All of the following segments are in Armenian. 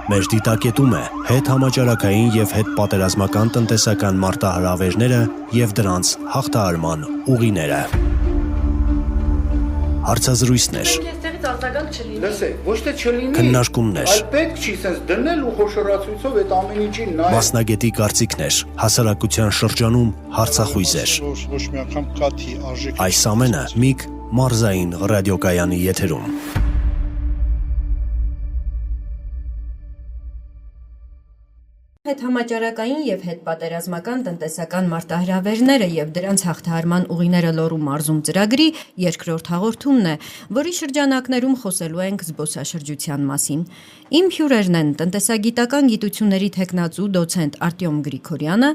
Մեր դիտակետում է հետհամաճարակային և հետպատերազմական տնտեսական մարտահրավերները և դրանց հաղթահարման ուղիները։ Հարցազրույցներ, քննարկումներ, մասնագետի կարծիքներ, հասարակության շրջանում հարցախույզեր։ Այս ամենը Միգ մարզային ռադիոկայանի եթերում։ Հետհամաճարակային և հետպատերազմական տնտեսական մարտահրավերները և դրանց հաղթահարման ուղիները Լոռու մարզում ծրագրի երկրորդ հաղորդումն է, որի շրջանակներում խոսելու ենք զբոսաշրջության մասին։ Իմ հյուրերն են տնտեսագիտական գիտությունների թեկնածու դոցենտ Արտյոմ Գրիգորյանը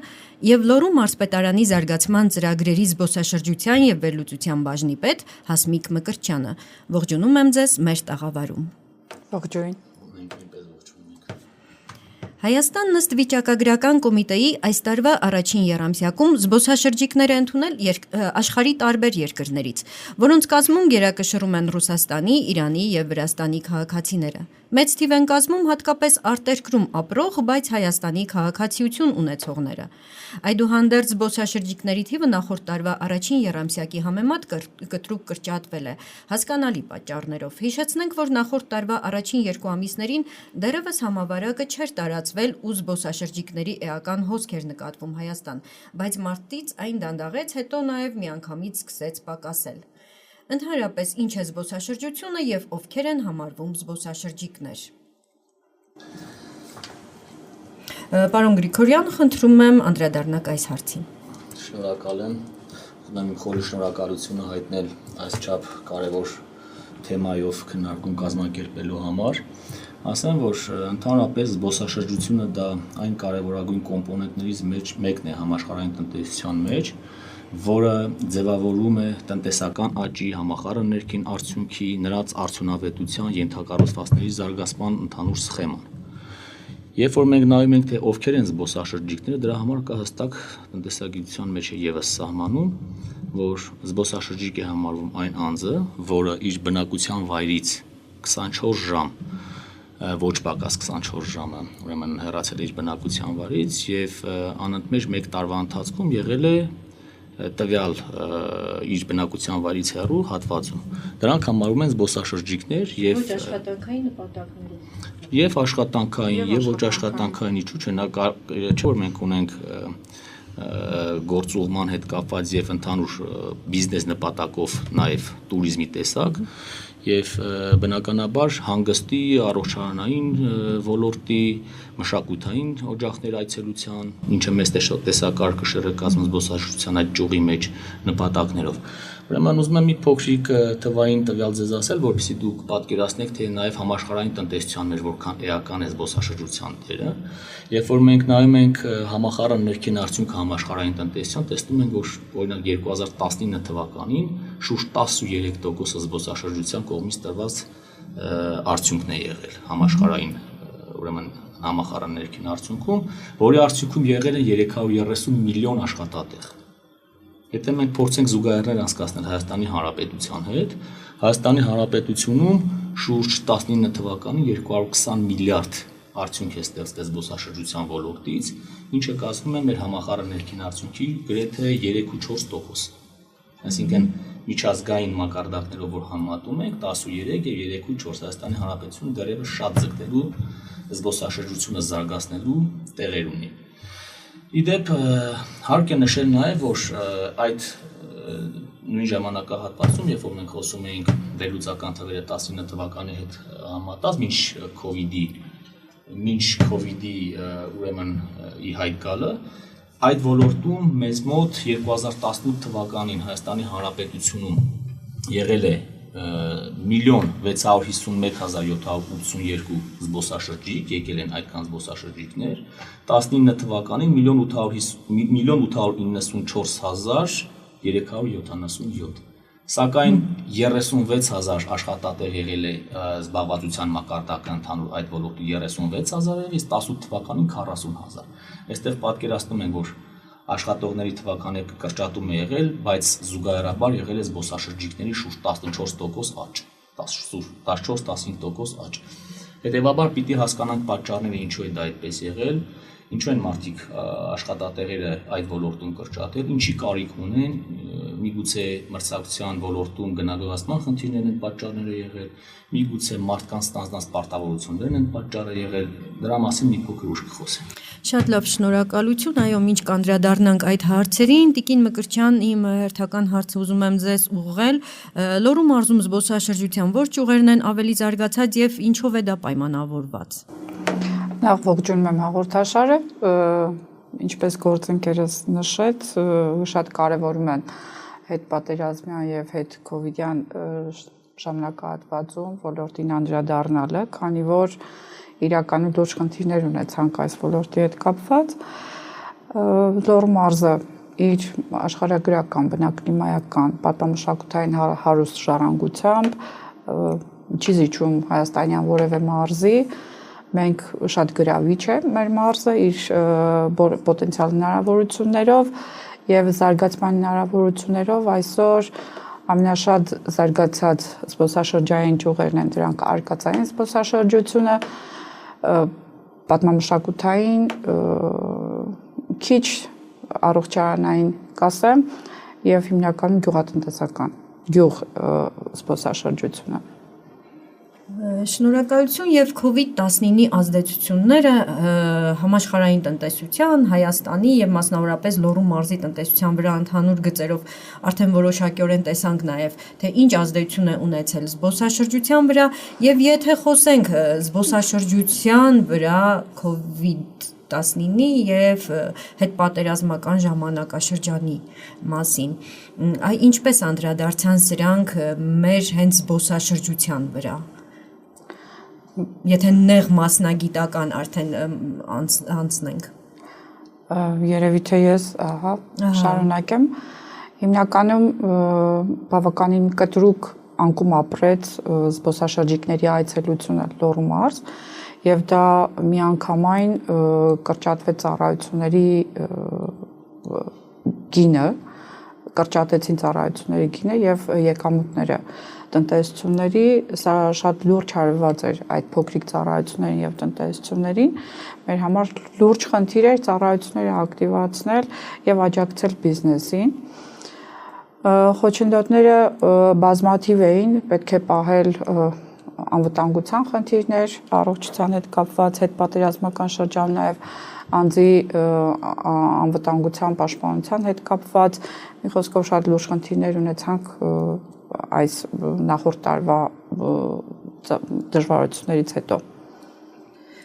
և Լոռու մարզպետարանի զարգացման ծրագրերի զբոսաշրջության և վերլուծության բաժնի պետ Հասմիկ Մկրտչյանը։ Ողջունում եմ ձեզ մեր տաղավարում։ Ողջույն։ Հայաստանն ըստ վիճակագրական կոմիտեի այս տարվա առաջին եռամսյակում զբոսաշրջիկներ է ընդունել աշխարհի տարբեր երկրներից, որոնց կազմում գերակշռում են Ռուսաստանի, Իրանի և Վրաստանի քաղաքացիները։ Մեծ թիվ են կազմում հատկապես արտերկրում ապրող, բայց Հայաստանի քաղաքացիություն ունեցողները։ Այդուհանդերձ զբոսաշրջիկների թիվը նախորդ տարվա առաջին եռամսյակի համեմատ կտրուկ կրճատվել է հասկանալի պատճառներով։ Հիշեցնենք, որ նախորդ տարվա առաջին երկու ամիսներին դեռևս համավարակը չէր տարածվել ու զբոսաշրջիկների էական հոսք էր նկատվում Հայաստան, բայց մարտից այն դանդաղեց, հետո նաև միանգամից սկսեց պակասել։ Ընդհանրապես, ինչ է զբոսաշրջությունը և ովքեր են համարվում զբոսաշրջիկներ։ Պարոն Գրիգորյան, խնդրում եմ անդրադառնաք այս հարցին։ Շնորհակալ եմ, ուզում եմ խորի շնորհակալությունը հայտնել այսչափ կարևոր թեմայով քննարկում կազմակերպելու համար։ Ասեմ, որ ընդհանրապես զբոսաշրջությունը դա այն կարևորագույն կոմպոնենտներից մեկն է համաշխարհային տնտեսության մեջ, որը ձևավորում է տնտեսական աճի, համախառն ներքին արդյունքի, նրանց արդյունավետության, ենթակառուցվածքների զարգացման ընդհանուր սխեման։ Երբ որ մենք նայում ենք, թե ովքեր են զբոսաշրջիկները, դրա համար կա հստակ տնտեսագիտության մեջ է ևս սահմանում, որ զբոսաշրջիկ է համարվում այն անձը, որը իր բնակության վայրից 24 ժամ ոչ պակաս 24 ժամը, ուրեմն հեռացել է իր բնակության վայրից եւ անընդմեջ 1 տարվա ընթացքում եղել է տվյալ իր բնակության վայրից հեռու հատվածում։ Դրանք համարվում են զբոսաշրջիկներ եւ ոչ աշխատանքային նպատակներով։ Եվ աշխատանքային, եւ ոչ աշխատանքային, ինչու՞ չէ, նա չէ որ մենք ունենք գործուղման հետ կապված եւ ընդհանուր բիզնես նպատակով նաեւ туриզմի տեսակ եւ բնականաբար հանգստի, առողջարանային ոլորտի, մշակութային օջախների այցելության, ինչը մեծ տեսակարգը շրջակայում զբոսաշրջության այդ ճյուղի մեջ նպատակներով։ Ուրեմն ուզում եմ մի փոքրիկ թվային տվյալ ձեզ ասել, որպեսզի դուք պատկերացնեք, թե նաեւ համաշխարհային տնտեսության մեջ որքան էական է զբոսաշրջության դերը։ Երբ որ մենք նայում ենք համախառն ներքին արդյունքը համաշխարհային տնտեսության, տեսնում ենք, որ օրինակ 2019 թվականին շուրջ 13% զբոսաշրջության կողմից տրված արդյունքն է եղել համաշխարհային, ուրեմն համախառն ներքին արդյունքում, որի արդյունքում եղել է 330 միլիոն աշխատատեղ։ Եթե մենք փորձենք զուգահեռներ անցկացնել Հայաստանի Հանրապետության հետ, Հայաստանի Հանրապետությունում շուրջ 19 թվականին 220 միլիարդ արդյունք է ստեղծվել զբոսաշրջության ոլորտից, ինչը կազմում է մեր համախառն ներքին արդյունքի գրեթե 3.4%։ Այսինքն միջազգային մակարդակներով որ համատում ենք 13 եւ 3.4 Հայաստանի Հանրապետությունը դեռևս շատ ձգտելու զբոսաշրջությունը զարգացնելու տեղեր ունի։ Իդեպ հարկ է նշել նաև, որ այդ նույն ժամանակահատվածում, երբ որ մենք խոսում էինք վերլուծական թվերը 19 թվականի հետ համատած, մինչ COVID-ի ուրեմն ի հայտ գալը, այդ ոլորտում մեզ մոտ 2018 թվականին Հայաստանի Հանրապետությունում եղել է 1,651,782 զբոսաշրջիկ, եկել են այդքան զբոսաշրջիկներ, 19 թվականին 1,994,377, սակայն 36,000 աշխատատեղ եղել է զբաղվածության մակարդակը ընդհանուր այդ ոլորտի 36,000, իսկ 18 թվականին 40,000։ Այստեղ պատկերացնում ենք, որ աշխատողների թվականի կրճատում է եղել, բայց զուգահեռաբար եղել է զբոսաշրջիկների շուրջ 14% աճ, 14-15% աճ։ Հետևաբար պիտի հասկանանք պատճառները ինչու է դա այդպես եղել, ինչու են մարդիկ աշխատատեղերը այդ ոլորտում կրճատել, ինչի կարիք ունեն, միգուցե մրցակցության ոլորտում գնագովացման խնդիրներն են պատճառները եղել, միգուցե մարդկանց ստանձնած պարտավորություններն են պատճառը եղել, դրա մասին մի փոքր ուշ կխոսենք։ Շատ լավ, շնորհակալություն, այո, մինչ կանդրադառնանք այդ հարցերին, Տիկին Մկրտչյան, իմ հերթական հարցը ուզում եմ ձեզ ուղղել, Լոռու մարզում զբոսաշրջության որ ճյուղերն են ավելի զարգացած եւ ինչով է դա պայմանավորված։ Նախ ողջունում եմ հաղորդաշարը, ինչպես գործընկերս նշեց, շատ կարևորում են հետպատերազմյան եւ հետկովիդյան ժամանակահատվածում ոլորտին անդրադառնալը, քանի որ իրականում լուրջ խնդիրներ ունեցանք այս ոլորտի հետ կապված։ Լոռու մարզը իր աշխարհագրական, բնակլիմայական, պատմամշակութային հարուստ ժառանգությամբ չի զիջում հայաստանյան որևէ մարզի, մենք շատ գրավիչ է մեր մարզը իր պոտենցիալ հնարավորություններով եւ զարգացման հնարավորություններով այսօր ամենաշատ զարգացած զբոսաշրջային ճյուղերն են դրանք արկածային զբոսաշրջությունը, պատմամշակութային, քիչ առողջարանային կասեմ եւ հիմնականում գյուղատնտեսական գյուղ զբոսաշրջությունը։ Շնորհակալություն եւ COVID-19-ի ազդեցությունները համաշխարհային տնտեսության, Հայաստանի եւ մասնավորապես Լոռու մարզի տնտեսության վրա ընդհանուր գծերով արդեն որոշակիորեն տեսանք նաեւ թե ինչ ազդեցություն է ունեցել զբոսաշրջության վրա եւ եթե խոսենք զբոսաշրջության վրա COVID-19-ի եւ հետպատերազմական ժամանակաշրջանի մասին, ինչպես անդրադարձան սրանք մեր հենց զբոսաշրջության վրա։ Եթե նեղ մասնագիտական արդեն անցնենք։ Երևի թե ես, շարունակեմ։ Հիմնականում բավականին կտրուկ անկում ապրեց զբոսաշրջիկների այցելությունը Լոռու մարզ եւ դա միանգամայն կրճատվեց ծառայությունների գինը, կրճատեցին ծառայությունների գինը եւ եկամուտները տնտեսությունների, սա շատ լուրջ հարված էր այդ փոքրիկ ծառայություններին եւ տնտեսություններին, մեր համար լուրջ խնդիր էր ծառայությունները ակտիվացնել եւ աջակցել բիզնեսին։ Խոչընդոտները բազմաթիվ էին, պետք է պահել անվտանգության խնդիրներ, առողջության հետ կապված հետպատերազմական շրջան նաեւ անձի անվտանգության պաշտպանության հետ կապված, մի խոսքով շատ լուրջ խնդիրներ ունեցանք այս նախորդ տարվա դժվարություններից հետո։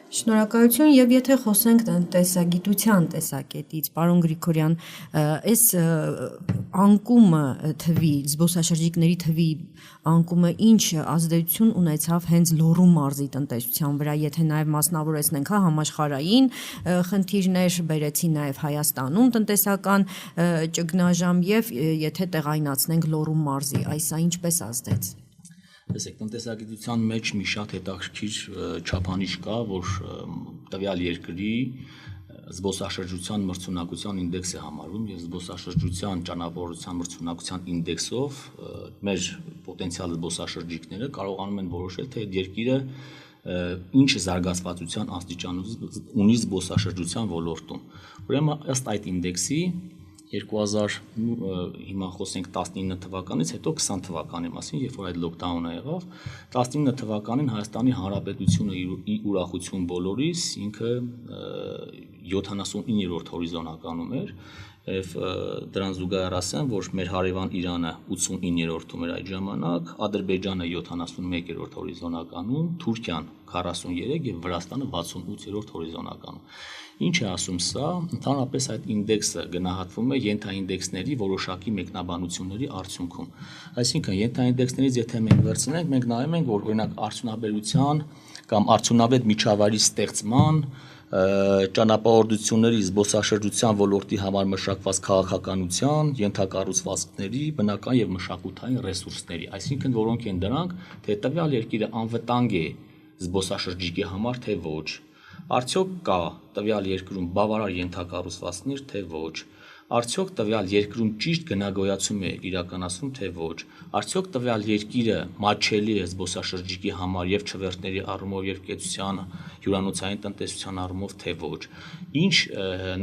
Շնորհակալություն եւ եթե խոսենք տնտեսագիտության տեսակետից, պարոն Գրիգորյան, այս անկումը թվի, զբոսաշրջիկների թվի անկումը ինչ ազդեցություն ունեցավ հենց Լոռու մարզի տնտեսության վրա, եթե նաեւ մասնավորեցնենք համաշխարհային խնդիրներ, բերեցին նաեւ Հայաստանում տնտեսական ճգնաժամ եւ եթե տեղայնացնենք Լոռու մարզի, այսա ինչպես ազդեց։ Տեսեք, տնտեսագիտության մեջ մի շատ հետաքրքիր չափանիշ կա, որ տվյալ երկրի զբոսաշրջության մրցունակության ինդեքս է համարվում եւ զբոսաշրջության ճանապարհորդության մրցունակության ինդեքսով մեր պոտենցիալ զբոսաշրջիկները կարողանում են որոշել, թե այդ երկիրը ինչ զարգացվածության աստիճան ունի զբոսաշրջության ոլորտում։ Ուրեմն ըստ այդ ինդեքսի 2000 հիմա խոսենք 19 թվականից հետո 20 թվականի մասին, երբ որ այդ լոկդաունը եղավ, 19 թվականին Հայաստանի Հանրապետությունը իր ուրախություն բոլորիս ինքը 79-րդ հորիզոնականում էր եւ դրան զուգահեռ ասեմ, որ մեր հարևան Իրանը 89-րդում էր այդ ժամանակ, Ադրբեջանը 71-րդ հորիզոնականում, Թուրքիան 43 եւ Վրաստանը 68-րդ հորիզոնականում։ Ինչ է ասում սա, ընդհանրապես այդ ինդեքսը գնահատվում է ենթաինդեքսների որոշակի մեկնաբանությունների արդյունքում։ Այսինքն ենթաինդեքսներից եթե մենք վերցնենք, մենք նայում ենք, որ օրինակ արդյունաբերության կամ արդյունավետ միջավայրի ստեղծման, ճանապարհորդությունների, զբոսաշրջության ոլորտի համար մշակված քաղաքականության, ենթակառուցվածքների, բնական եւ մշակութային ռեսուրսների, այսինքն որոնք են դրանք, թե տվյալ երկիրը անվտանգ է զբոսաշրջիկի համար, թե ոչ։ Արդյոք կա տվյալ երկրում բավարար ենթակառուցվածքներ, թե ոչ։ արդյոք տվյալ երկրում ճիշտ գնագոյացում է իրականացնում, թե ոչ, արդյոք տվյալ երկիրը մատչելի է զբոսաշրջիկի համար եւ չվերթների առումով եւ կեցության հյուրանոցային տնտեսության առումով, թե ոչ, ինչ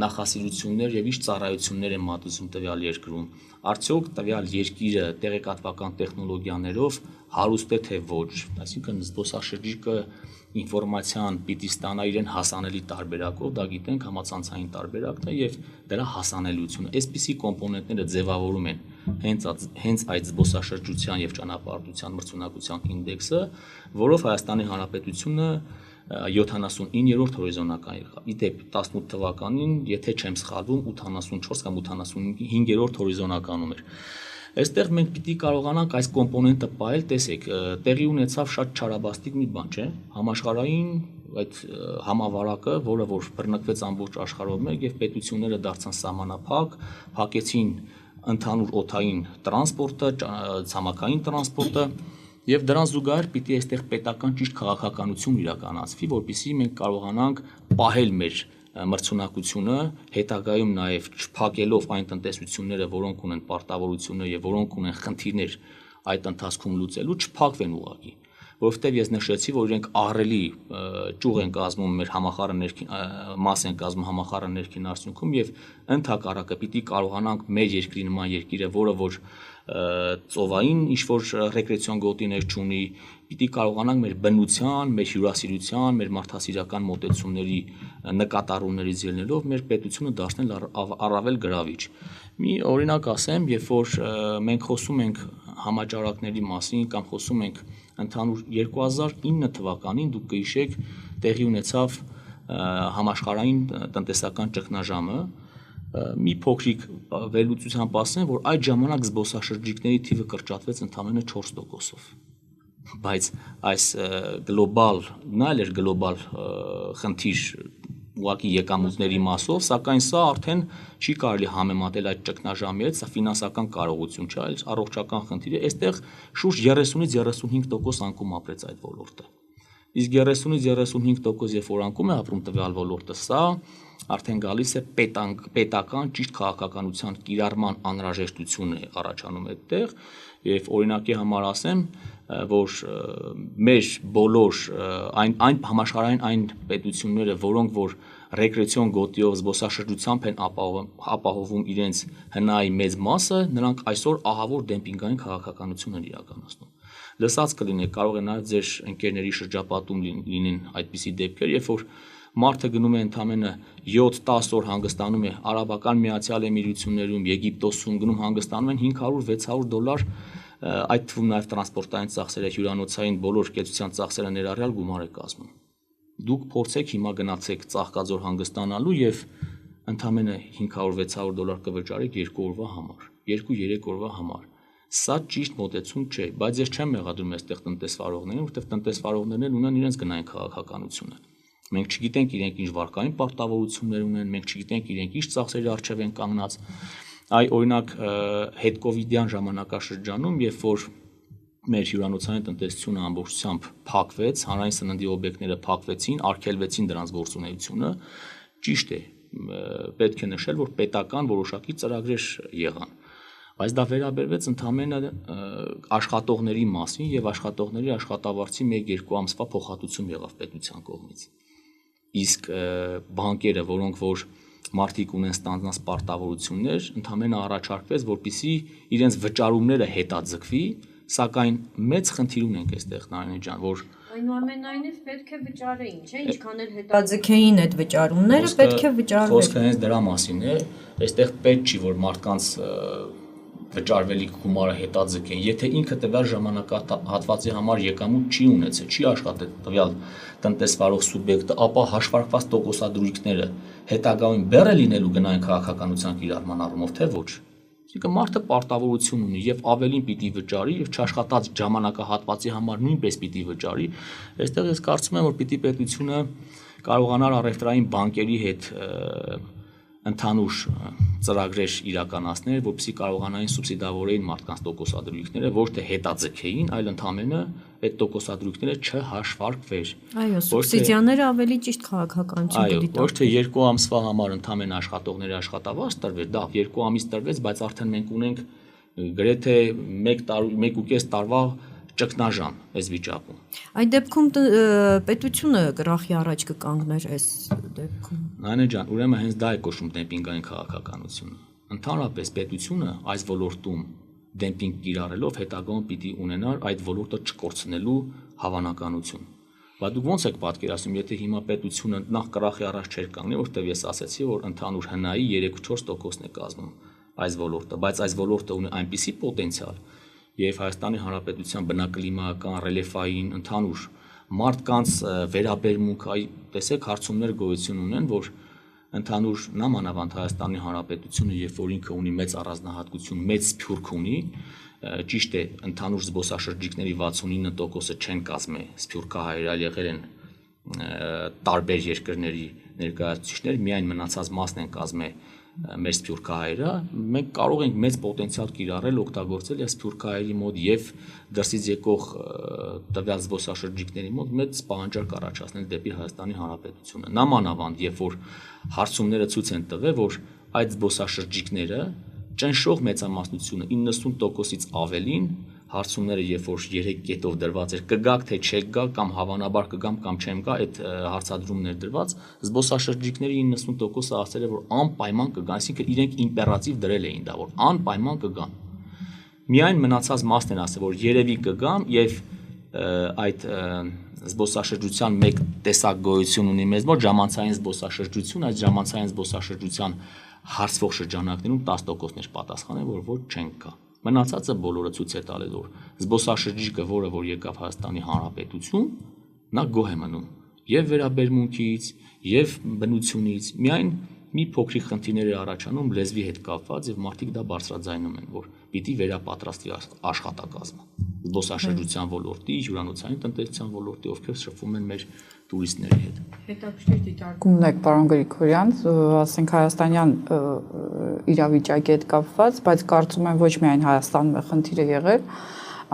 նախասիրություններ եւ ինչ ծառայություններ է մատուցում տվյալ երկրում, արդյոք տվյալ երկիրը տեղեկատվական տեխնոլոգիաներով հարուստ է, թե ոչ, այսինքն զբոսաշրջիկը ինֆորմացիան պիտի ստանա իրեն հասանելի տարբերակով, դա գիտենք համացանցային տարբերակն է եւ դրա հասանելիությունը։ Այսպիսի կոմպոնենտները ձևավորում են հենց այդ զբոսաշրջության եւ ճանապարհորդության մրցունակության ինդեքսը, որով Հայաստանի Հանրապետությունը 79-րդ հորիզոնական եղավ։ Իդեպ 18 թվականին, եթե չեմ սխալվում, 84 կամ 85-րդ հորիզոնականում էր։ Այստեղ մենք պիտի կարողանանք այս կոմպոնենտը պահել, տեսեք, տեղի ունեցավ շատ չարաբաստիկ մի բան, չէ՞, համաշխարհային այդ համավարակը, որը որ բռնկվեց ամբողջ աշխարհով մեկ եւ պետությունները դարձան սահմանափակ, փակեցին ընդհանուր օդային տրանսպորտը, ցամաքային տրանսպորտը եւ դրան զուգահեռ պիտի այստեղ պետական ճիշտ քաղաքականություն իրականացվի, որպեսզի մենք կարողանանք պահել մեր մրցունակությունը, հետագայում նաև չփակելով այն տնտեսությունները, որոնք ունեն պարտավորություններ եւ որոնք ունեն խնդիրներ այդ ընթացքում լուծելու, չփակվեն ուղղակի, որովհետեւ ես նշեցի, որ իրենք ահռելի ճյուղ են կազմում մեր համախառն ներքին մաս են կազմում համախառն ներքին արդյունքում եւ ընդհակառակը պիտի կարողանանք մեր երկրի նման երկիրը, որը որ ծովային ինչ-որ ռեկրեացիոն գոտիներ չունի, պիտի կարողանանք մեր բնության, մեր հյուրասիրության, մեր մարդասիրական մոտեցումների նկատառումներից ելնելով մեր պետությունը դարձնել առավել գրավիչ։ Մի օրինակ ասեմ, երբ որ մենք խոսում ենք համաճարակների մասին կամ խոսում ենք ընդհանուր 2009 թվականին, դուք կհիշեք, տեղի ունեցավ համաշխարհային տնտեսական ճգնաժամը, մի փոքրիկ վերլուծությամբ ասեմ, որ այդ ժամանակ զբոսաշրջիկների թիվը կրճատվեց ընդամենը 4%-ով, բայց այս գլոբալ, նա էլ էր գլոբալ խնդիր ուղղակի եկամուտների մասով, սակայն սա արդեն չի կարելի համեմատել այդ ճգնաժամի հետ, սա ֆինանսական կարողություն չէ, այլ առողջական խնդիր է, այստեղ շուրջ 30-ից 35% անկում ապրեց այդ ոլորտը։ Իսկ 30-ից 35% երբ որ անկում է ապրում տվյալ ոլորտը, սա արդեն գալիս է պետական ճիշտ քաղաքականության կիրառման անհրաժեշտություն է առաջանում այդտեղ եւ օրինակի համար ասեմ, որ մեր բոլոր այն համաշխարհային այն պետությունները, որոնք որ ռեկրեացիոն գոտիով զբոսաշրջությամբ են ապահովում իրենց հնայի մեծ մասը, նրանք այսօր ահավոր դեմպինգային քաղաքականություն են իրականացնում։ Լսած կլինեք, կարող է նաև ձեր ընկերների շրջապատում լինեն այդպիսի դեպքեր, երբ որ մարդը գնում է ընդամենը 7-10 օր հանգստանում է Արաբական Միացյալ Էմիրություններում, Եգիպտոսում, գնում հանգստանում են $500-600, այդ թվում նաև տրանսպորտային ծախսերը, հյուրանոցային բոլոր կեցության ծախսերը ներառյալ գումար է կազմում։ Դուք փորձեք հիմա գնացեք Ծաղկաձոր հանգստանալու եւ ընդամենը $500-600 կվճարեք 2 օրվա համար, 2-3 օրվա համար։ Սա ճիշտ մոտեցում չէ, բայց ես չեմ մեղադրում այստեղ տնտեսվարողներին, որովհետև տնտեսվարողներն ունեն իրենց գնային քաղաքականությունը։ Մենք չգիտենք իրենք ինչ վարկային պարտավորություններ ունեն, մենք չգիտենք իրենք ինչ ծախսերի առջև են կանգնած։ Այ օրինակ հետկովիդյան ժամանակաշրջանում, երբ որ մեր հյուրանոցային տնտեսությունը ամբողջությամբ փակվեց, հանրային սննդի օբյեկտները փակվեցին, արգելվեցին դրանց գործունեությունը, ճիշտ է, պետք է նշել, որ պետական որոշակի ծրագրեր եղան, բայց դա վերաբերվեց ընդամենը աշխատողների մասին եւ աշխատողների աշխատավարձի 1-2 ամսվա փոխհատուցում եղավ պետության կողմից։ Իսկ բանկերը, որոնք որ մարդիկ ունեն ստանձնած պարտավորություններ, ընդամենը առաջարկվեց, որպեսզի իրենց վճարումները հետաձգվի, սակայն մեծ խնդիր ունենք այստեղ Նարինե ջան, որ այնուամենայնիվ պետք է վճարեին, չէ՞, ինչքան էլ հետաձգեին այդ վճարումները, պետք է վճարվեն։ Խոսքը հենց դրա մասին է, այստեղ պետք չի, որ մարդկանց վճարվելիք գումարը հետաձգեն, եթե ինքը տվյալ ժամանակահատվածի համար եկամուտ չի ունեցել, չի աշխատել տվյալ տնտեսվարող սուբյեկտը, ապա հաշվարկված տոկոսադրույքները հետագայում բեռ է լինելու գնային քաղաքականության կիրառման առումով, թե ոչ։ Այսինքն մարդը պարտավորություն ունի եւ ավելին պիտի վճարի եւ չաշխատած ժամանակահատվածի համար նույնպես պիտի վճարի։ Այստեղ ես կարծում եմ, որ պիտի պետությունը կարողանար առևտրային բանկերի հետ ընդհանուր ծրագրեր իրականացնել, որպեսզի կարողանային սուբսիդավորեին մարդկանց տոկոսադրույքները, ոչ թե հետաձգեին, այլ ընդհանրապես այդ տոկոսադրույքները չհաշվարկվեր։ Այո, սուբսիդիաները ավելի ճիշտ քաղաքականություն կդիտարկեն։ Ոչ թե 2 ամսվա համար ընդհանրապես աշխատողների աշխատավարձ տրվեր, դա 2 ամիս տրվեց, բայց արդեն մենք ունենք գրեթե 1.5 տարվա ճգնաժամ այս վիճակում։ Այդ դեպքում պետությունը գրախի առաջ կկանգներ այս դեպքում։ Նայնե ջան, ուրեմն հենց դա է կոչվում դեմպինգային քաղաքականությունը։ Ընդհանրապես պետությունը այս ոլորտում դեմպինգ կիրառելով հետագայում պիտի ունենար այդ ոլորտը չկորցնելու հավանականություն։ Բայց դուք ո՞նց եք պատկերացնում, եթե հիմա պետությունը նախ գրախի առաջ չէր կանգնի, որտեղ ես ասացի, որ ընդհանուր ՀՆԱ-ի 3-4% է կազմում այս ոլորտը, բայց այս ոլորտը ունի այնպիսի պոտենցիալ եւ Հայաստանի Հանրապետության բնակլիմայական, ռելիեֆային, ընդհանուր մարդկանց վերաբերմունք, տեսեք հարցումներ գոյություն ունեն, որ ընդհանուր նամանավանդ Հայաստանի Հանրապետությունը, երբ որ ինքը ունի մեծ առանձնահատկություն, մեծ սփյուռք ունի, ճիշտ է, ընդհանուր զբոսաշրջիկների 69%-ը չեն կազմի սփյուռքահայեր, այլ եղել են տարբեր երկրների ներկայացուցիչներ, միայն մնացած մասն են կազմի մեր սփյուռքահայերը, մենք կարող ենք մեծ պոտենցիալ կիրառել, օգտագործել եւ սփյուռքահայերի մոտ եւ դրսից եկող տվյալ զբոսաշրջիկների մոտ մեծ պահանջարկ առաջացնել դեպի Հայաստանի Հանրապետությունը։ Նամանավանդ, երբ որ հարցումները ցույց են տվել, որ այդ զբոսաշրջիկները ճնշող մեծամասնությունը 90%-ից ավելին հարցումները, երբ որ 3 կետով դրված էր, կգաք թե չեք գա կամ հավանաբար կգամ կամ չեմ գա, այդ հարցադրումներ դրված, զբոսաշրջիկների 90%-ը ասել է, որ անպայման կգան, այսինքն իրենք իմպերատիվ դրել էին դա, որ անպայման կգան։ Միայն մնացած մասն են ասել, որ երևի կգամ եւ այդ զբոսաշրջության մեկ տեսակ գոյություն ունի մեզ մոտ ժամանցային զբոսաշրջություն, այդ ժամանցային զբոսաշրջության հարցվող շրջանակներում 10%-ներ պատասխանել, որ ոչ չեն գա։ Մնացածը բոլորը ցույց է տալիս, որ զբոսաշրջիկը, որը որ եկավ Հայաստանի Հանրապետություն, նա գոհ է մնում եւ վերաբերմունքից, եւ բնությունից, միայն մի փոքրիկ խնդիրներ է առաջանում լեզվի հետ կապված եւ մարդիկ դա բարձրաձայնում են, որ պիտի վերապատրաստի աշխատակազմը զբոսաշրջության ոլորտի, հյուրանոցային տնտեսության ոլորտի, ովքեր շփվում են մեր տուրիստների հետ։ Հետաքրքիր դիտարկում ունեք, պարոն Գրիգորյան, ասենք հայաստանյան իրավիճակի հետ կապված, բայց կարծում եմ ոչ միայն Հայաստանում է խնդիրը եղել,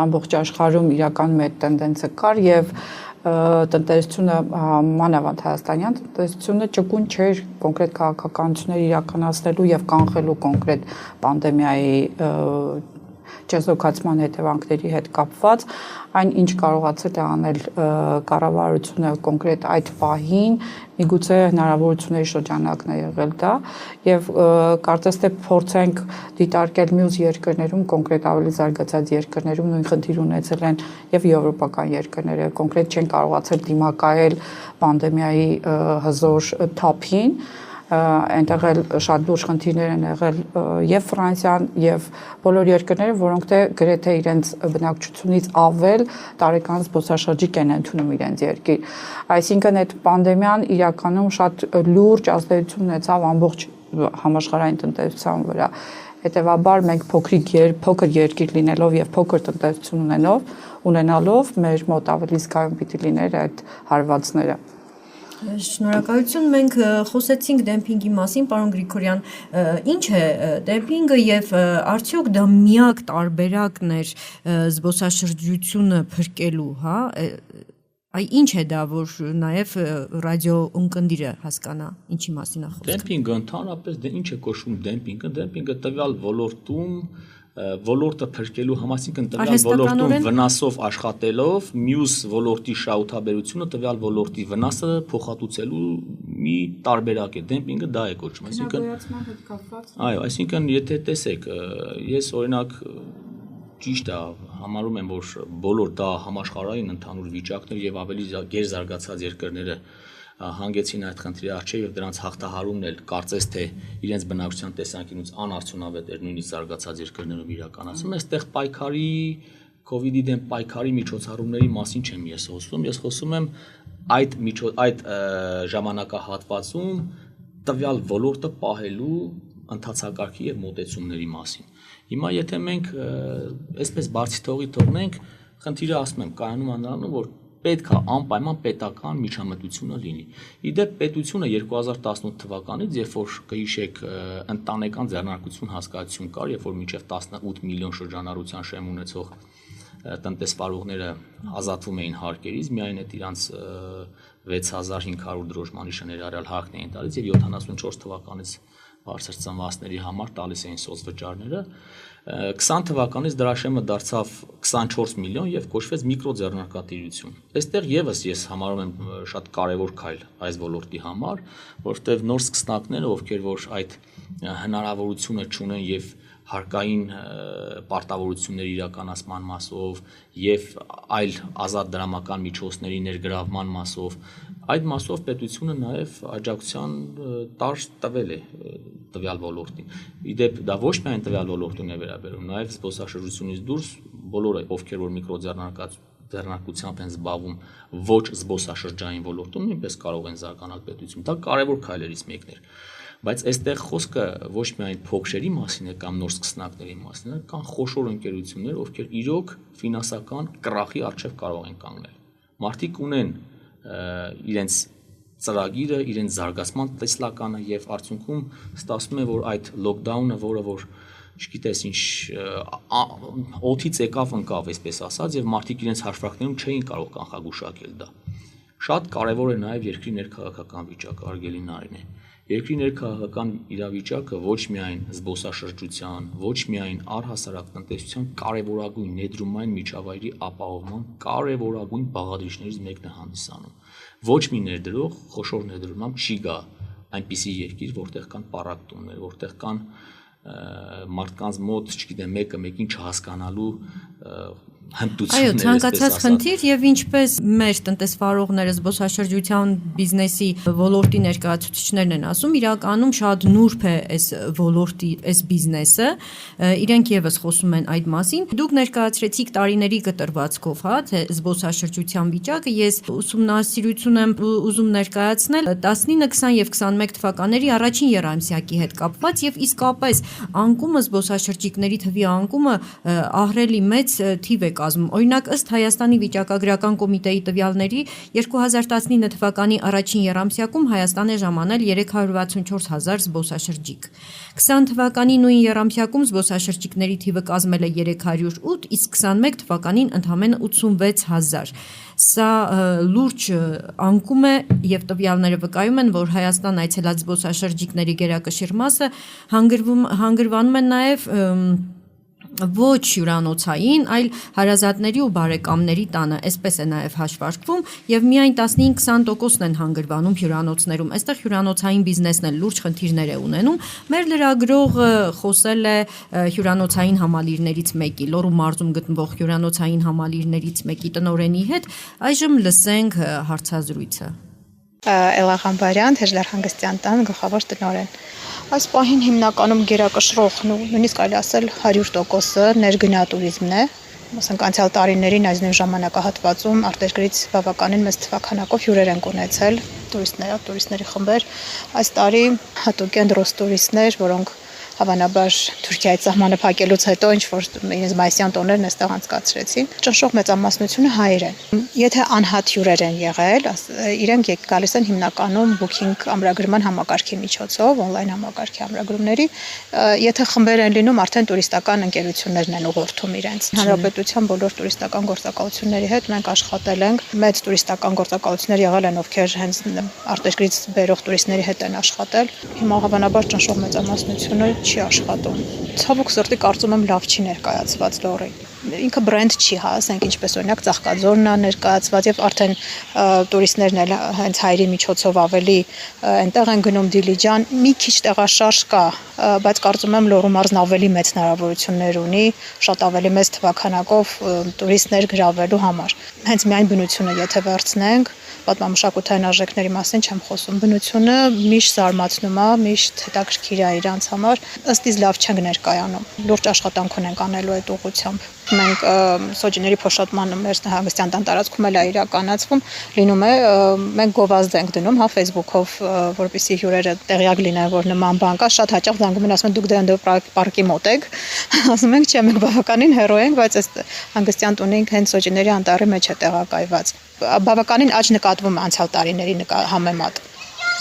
ամբողջ աշխարհում իրականում այդ տենդենսը կար եւ տնտեսությունը մանավանդ հայաստանյան տնտեսությունը ճկուն չէր կոնկրետ քաղաքականություններ իրականացնելու եւ կանխելու կոնկրետ պանդեմիայի չեզոքացման հետևանքների հետ կապված, այն ինչ կարողացել է անել կառավարությունը կոնկրետ այդ պահին, միգուցե հնարավորությունների շրջանակն է եղել դա եւ կարծես թե փորձենք դիտարկել մյուս երկրներում, կոնկրետ ավելի զարգացած երկրներում նույն խնդիր ունեցել են եւ եվրոպական երկրները կոնկրետ չեն կարողացել դիմակայել պանդեմիայի հզոր թափին այնտեղ էլ շատ լուրջ խնդիրներ են եղել եւ Ֆրանսիան եւ բոլոր երկրները, որոնք թե գրեթե իրենց բնակչությունից ավել տարեկան զբոսաշրջիկ են ընդունում իրենց երկիր։ Այսինքն այդ պանդեմիան իրականում շատ լուրջ ազդեցություն ունեցավ ամբողջ համաշխարհային տնտեսության վրա։ Հետևաբար մենք փոքր երկիր լինելով եւ փոքր տնտեսություն ունենալով մեր մոտ ավելի զգայուն պիտի լիներ այդ հարվածները։ Շնորհակալություն, մենք խոսեցինք դեմպինգի մասին, պարոն Գրիգորյան, ինչ է դեմպինգը եւ արդյոք դա միակ տարբերակն էր զբոսաշրջությունը փրկելու, հա, այ ինչ է դա, որ նաեւ ռադիո ունկնդիրը հասկանա, ինչի մասին է խոսքը։ Դեմպինգը ընդհանրապես դե ինչ է կոչվում դեմպինգը տվյալ ոլորտում ոլորտը փրկելու համասինքն տվյալ ոլորտում վնասով աշխատելով մյուս ոլորտի շահութաբերությունը տվյալ ոլորտի վնասը փոխհատուցելու մի տարբերակ է դեմպինգը դա է կոչվում այսինքն հետ կապված այո այսինքն եթե տեսեք ես օրինակ ճիշտ է համարում եմ որ բոլոր դա համաշխարհային ընդհանուր վիճակներ եւ ավելի գերզարգացած երկրները հանգեցին այդ խնդրի առջև եւ դրանց հաղթահարումն էլ կարծես թե իրենց բնակչության տեսանկյունից անարդյունավետ էր նույնիսկ զարգացած երկրներում իրականացում այստեղ պայքարի COVID-ի դեմ պայքարի միջոցառումների մասին չեմ ես խոսում եմ այդ ժամանակահատվածում տվյալ ոլորտը պահելու ընթացակարգի եւ մոտեցումների մասին հիմա եթե մենք այսպես բարձի թողի թողնենք խնդիրը ասում եմ կայանում անալու որ պետք է անպայման պետական միջամտությունը լինի։ Իդեպ պետությունը 2018 թվականից, երբ որ կհիշեք ընտանեկան ձեռնարկություն հասկացություն կար, երբ որ մինչև 18 միլիոն շրջանառության շեմ ունեցող տնտեսվարողները ազատվում էին հարկերից, միայն այդ իրանց 6500 դրոշմանի շներարյալ հարկն էին տալիս եւ 74 թվականից բարձր ծնվածների համար տալիս էին սոցվճարները, 20 թվականից դրա շեմը դարձավ 24 միլիոն եւ կոչվեց միկրոձեռնարկատիրություն։ Այստեղ եւս ես համարում եմ շատ կարեւոր քայլ այս ոլորտի համար, որովհետեւ նոր սկսնակները, ովքեր որ այդ հնարավորությունը չունեն եւ հարկային պարտավորությունների իրականացման մասով եւ այլ ազատ դրամական միջոցների ներգրավման մասով, այդ մասով պետությունը նաեւ աջակցության տարր տվել է տվյալ ոլորտին։ Իդեպ դա ոչ միայն տվյալ ոլորտին է վերաբերում, նաեւ զբոսաշրջությունից դուրս բոլորը, ովքեր որ միկրոձեռնարկությամբ են զբաղվում ոչ զբոսաշրջային ոլորտում, նույնպես կարող են զարգանալ պետություն։ Դա կարևոր քայլերից մեկն էր։ Բայց այստեղ խոսքը ոչ միայն փոքրերի մասին է կամ նոր սկսնակների մասին է, կան խոշոր ընկերություններ, ովքեր իրոք ֆինանսական կռախի առջև կարող են կանգնել։ Մարդիկ ունեն իրենց ծրագիրը, իրենց զարգացման տեսլականը եւ արդյունքում ստացվում է, որ այդ լոկդաունը, որը որ չգիտես ինչ օդից եկավ ընկավ, այսպես ասած, եւ մարդիկ իրենց հաշվարկներում չէին կարող կանխագուշակել դա։ Շատ կարեւոր է նաեւ երկրի ներքաղաքական վիճակը, արգելի Նարինե։ Երկրի ներքաղաքական իրավիճակը ոչ միայն զբոսաշրջության, ոչ միայն առհասարակ տնտեսության կարևորագույն ներդրումային միջավայրի ապահովման կարևորագույն բաղադրիչներից մեկն է հանդիսանում։ Ոչ մի ներդրող խոշոր ներդրումով չի գա այնպիսի երկիր, որտեղ կան պառակտումներ, որտեղ կան մարդկանց մոտ, չգիտեմ, մեկը մեկին չհասկանալու հմտություններ։ Այո, ցանկացած խնդիր եւ ինչպես մեր տնտեսվարողները զբոսաշրջության բիզնեսի ոլորտի ներկայացուցիչներն են ասում, իրականում շատ նուրբ է այս ոլորտի, այս բիզնեսը, իրենք եւս խոսում են այդ մասին։ Դուք ներկայացրեցիք տարիների կտրվածքով, հա, թե զբոսաշրջության վիճակը, ես ուսումնասիրություն եմ ուզում ներկայացնել 19, 20 եւ 21 թվականների առաջին եռամսյակի հետ կապված եւ իսկապես անկումը զբոսաշրջիկների թվի անկումը ահռելի մեծ թիվ է կազմում։ Օրինակ ըստ Հայաստանի վիճակագրական կոմիտեի տվյալների 2019 թվականի առաջին եռամսյակում Հայաստան է ժամանել 364,000 զբոսաշրջիկ։ 20 թվականի նույն եռամսյակում զբոսաշրջիկների թիվը կազմել է 308, իսկ 21 թվականին ընդամենը 86,000։ Սա լուրջ անկում է եւ տվյալները վկայում են, որ Հայաստան այցելած զբոսաշրջիկների գերակշիռ մասը հանգրվանում են նաեւ ոչ հյուրանոցային, այլ հարազատների ու բարեկամների տանը, այսպես է նաև հաշվարկվում եւ միայն 15-20%-ն են հանգրվանում հյուրանոցներում։ Այստեղ հյուրանոցային բիզնեսն էլ լուրջ խնդիրներ է ունենում։ Մեր լրագրողը խոսել է հյուրանոցային համալիրներից մեկի, Լոռու մարզում գտնվող հյուրանոցային համալիրներից մեկի տնօրենի հետ։ Այժմ լսենք հարցազրույցը։ Էլա Ղամբարյան, Թեժլարհանգստյան տան գլխավոր տնօրեն։ Այս պահին հիմնականում գերակշռողն ու նույնիսկ կարելի ասել 100%-ը ներգնատուրիզմն է։ Ասենք անցյալ տարիներին այս նույն ժամանակահատվածում արտերկրից բավականին մեծ թվականակով հյուրեր են ունեցել տուրիստների խմբեր։ Այս տարի հատուկեն ռուս տուրիստներ, որոնք հավանաբար Թուրքիայի սահմանը փակելուց հետո ինչ որ իրենց մայիսյան տոներն այստեղ անցկացրեցին։ Ճնշող մեծամասնությունը հայեր են։ Եթե անհատ հյուրեր են եղել, իրենք գալիս են հիմնականում booking ամրագրման համակարգի միջոցով, on-line համակարգի ամրագրումների, եթե խմբեր են լինում, արդեն տուրիստական ընկերություններն են ուղղորդում իրենց։ Հանրապետության բոլոր տուրիստական գործակալությունների հետ մենք աշխատել ենք, մեծ տուրիստական գործակալություններ եղել են, ովքեր հենց արտերկրից բերող տուրիստների հետ են աշխատել։ Հիմա հավանաբար ճնշող մեծամասնությունը չի աշխատում։ Ցավոք սրտի կարծում եմ լավ չի ներկայացված Լոռին։ Ինքը բրենդ չի, հա, ասենք ինչպես օրինակ Ծաղկաձորն է ներկայացված եւ արդեն տուրիստներն էլ հենց հայերի միջոցով ավելի այնտեղ են գնում Դիլիջան, մի քիչ տեղաշարժ կա, բայց կարծում եմ Լոռու մարզն ավելի մեծ հնարավորություններ ունի, շատ ավելի մեծ թվականակով տուրիստներ գրավելու համար։ Հենց միայն բնությունը եթե վերցնենք, պատմամշակութային արժեքների մասին չեմ խոսում, բնությունը միշտ զարմացնում է, միշտ հետաքրքիր է իրանց համար, ըստ իս լավ չենք ներկայանում։ Լուրջ աշխատանք ունենք անելու այդ ուղղությամբ։ մենք սոճիների փոշոտման մեր հանգստյան տան տարածքում էլ է իրականացվում, լինում է մենք գովազդ ենք դնում, հա, Facebook-ով, որպեսզի հյուրերը տեղյակ լինեն, որ նման բան կա, շատ հաճախ զանգում են, ասում են դուք դե պարկի մոտ եք, ասում ենք չէ, մենք բավականին հեռու ենք, բայց այս հանգստյան տունը հենց սոճիների անտառի մեջ է տեղակայված։ Բավականին աճ նկատվում է անցյալ տարիների համեմատ։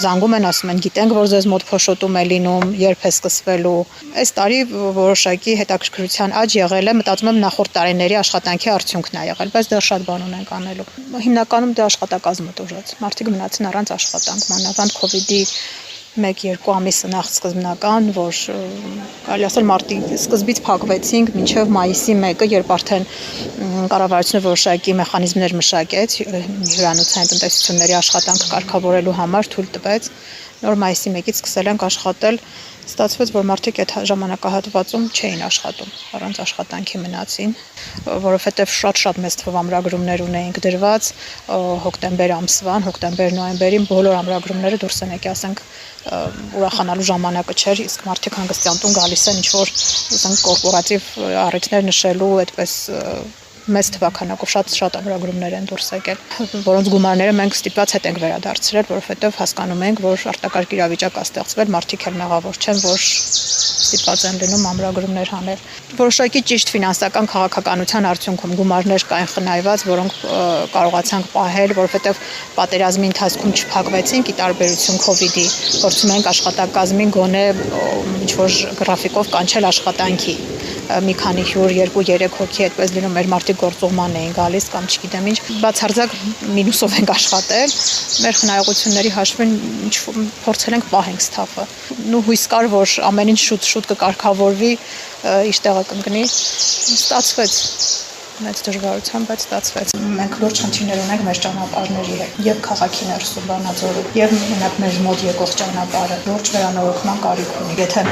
Զանգում են, ասում են, գիտենք, որ ձեզ մոտ փոշոտում է լինում, երբ է սկսվելու։ Այս տարի որոշակի հետաքրքրության աճ եղել է, մտածում եմ նախորդ տարիների աշխատանքի արդյունքն է եղել, բայց դեռ շատ բան ունենք անելու։ Հիմնականում դա աշխատակազմը տուժեց։ Մարդիկ մնացին առանց աշխատանք, մանավանդ COVID-ի 1-2 ամիսը նախ սկզբնական, որ կարելի ասել մարտի սկզբից փակվեցինք մինչև մայիսի 1-ը, երբ արդեն կառավարությունը որոշակի մեխանիզմներ մշակեց հյուրանոցային տնտեսությունների աշխատանքը կարգավորելու համար, թույլ տվեց։ Նոր մայիսի 1-ից սկսել ենք աշխատել, ստացվեց, որ մարդիկ այդ ժամանակահատվածում չէին աշխատում, առանց աշխատանքի մնացին, որովհետև շատ մեծ թվով ամրագրումներ ունեինք դրված հոկտեմբեր ամսվան, հոկտեմբեր-նոյեմբերին բոլոր ամրագրումները դուրս են եկել, ասենք ուրախանալու ժամանակը չէր, իսկ մարդիկ հանգստյան տուն գալիս են ինչ-որ ասենք կորպորատիվ առիթներ նշելու այդպես մեծ թվականակով շատ ամրագրումներ են դուրս եկել, որոնց գումարները մենք ստիպված հետ ենք վերադարձրել, որովհետև հասկանում ենք, որ արտակարգ իրավիճակ է ստեղծվել, մարդիկ էլ մեղավոր չեն, որ ստիպված են լինում ամրագրումներ հանել։ Որոշակի ճիշտ ֆինանսական քաղաքականության արդյունքում գումարներ կային խնայված, որոնք կարողացանք պահել, որովհետև պատերազմի ընթացքում չփակվեցինք, ի տարբերություն COVID-ի, փորձում ենք աշխատակազմին գոնե ինչ-որ գրաֆիկով կանչել աշխատանքի։ Մի քանի հյուր, 2-3 հոգի այդպես լինում էր, մարդիկ գործուղման էին գալիս կամ չգիտեմ ինչ, բացարձակ մինուսով ենք աշխատել, մեր խնայողությունների հաշվին փորձել ենք պահենք ստաֆը։ Ու հույս կար, որ ամեն ինչ շուտ կկարգավորվի, իր տեղը կընկնի, ստացվեց մեծ դժվարությամբ, բայց ստացվեց։ Մենք լուրջ խնդիրներ ունենք մեր ճանապարհների հետ, եւ քաղաքի ներսում Վանաձորում, եւ մենակ մեր մոտ եկող ճանապարհը լուրջ վերանորոգման կարիք ունի։ Եթե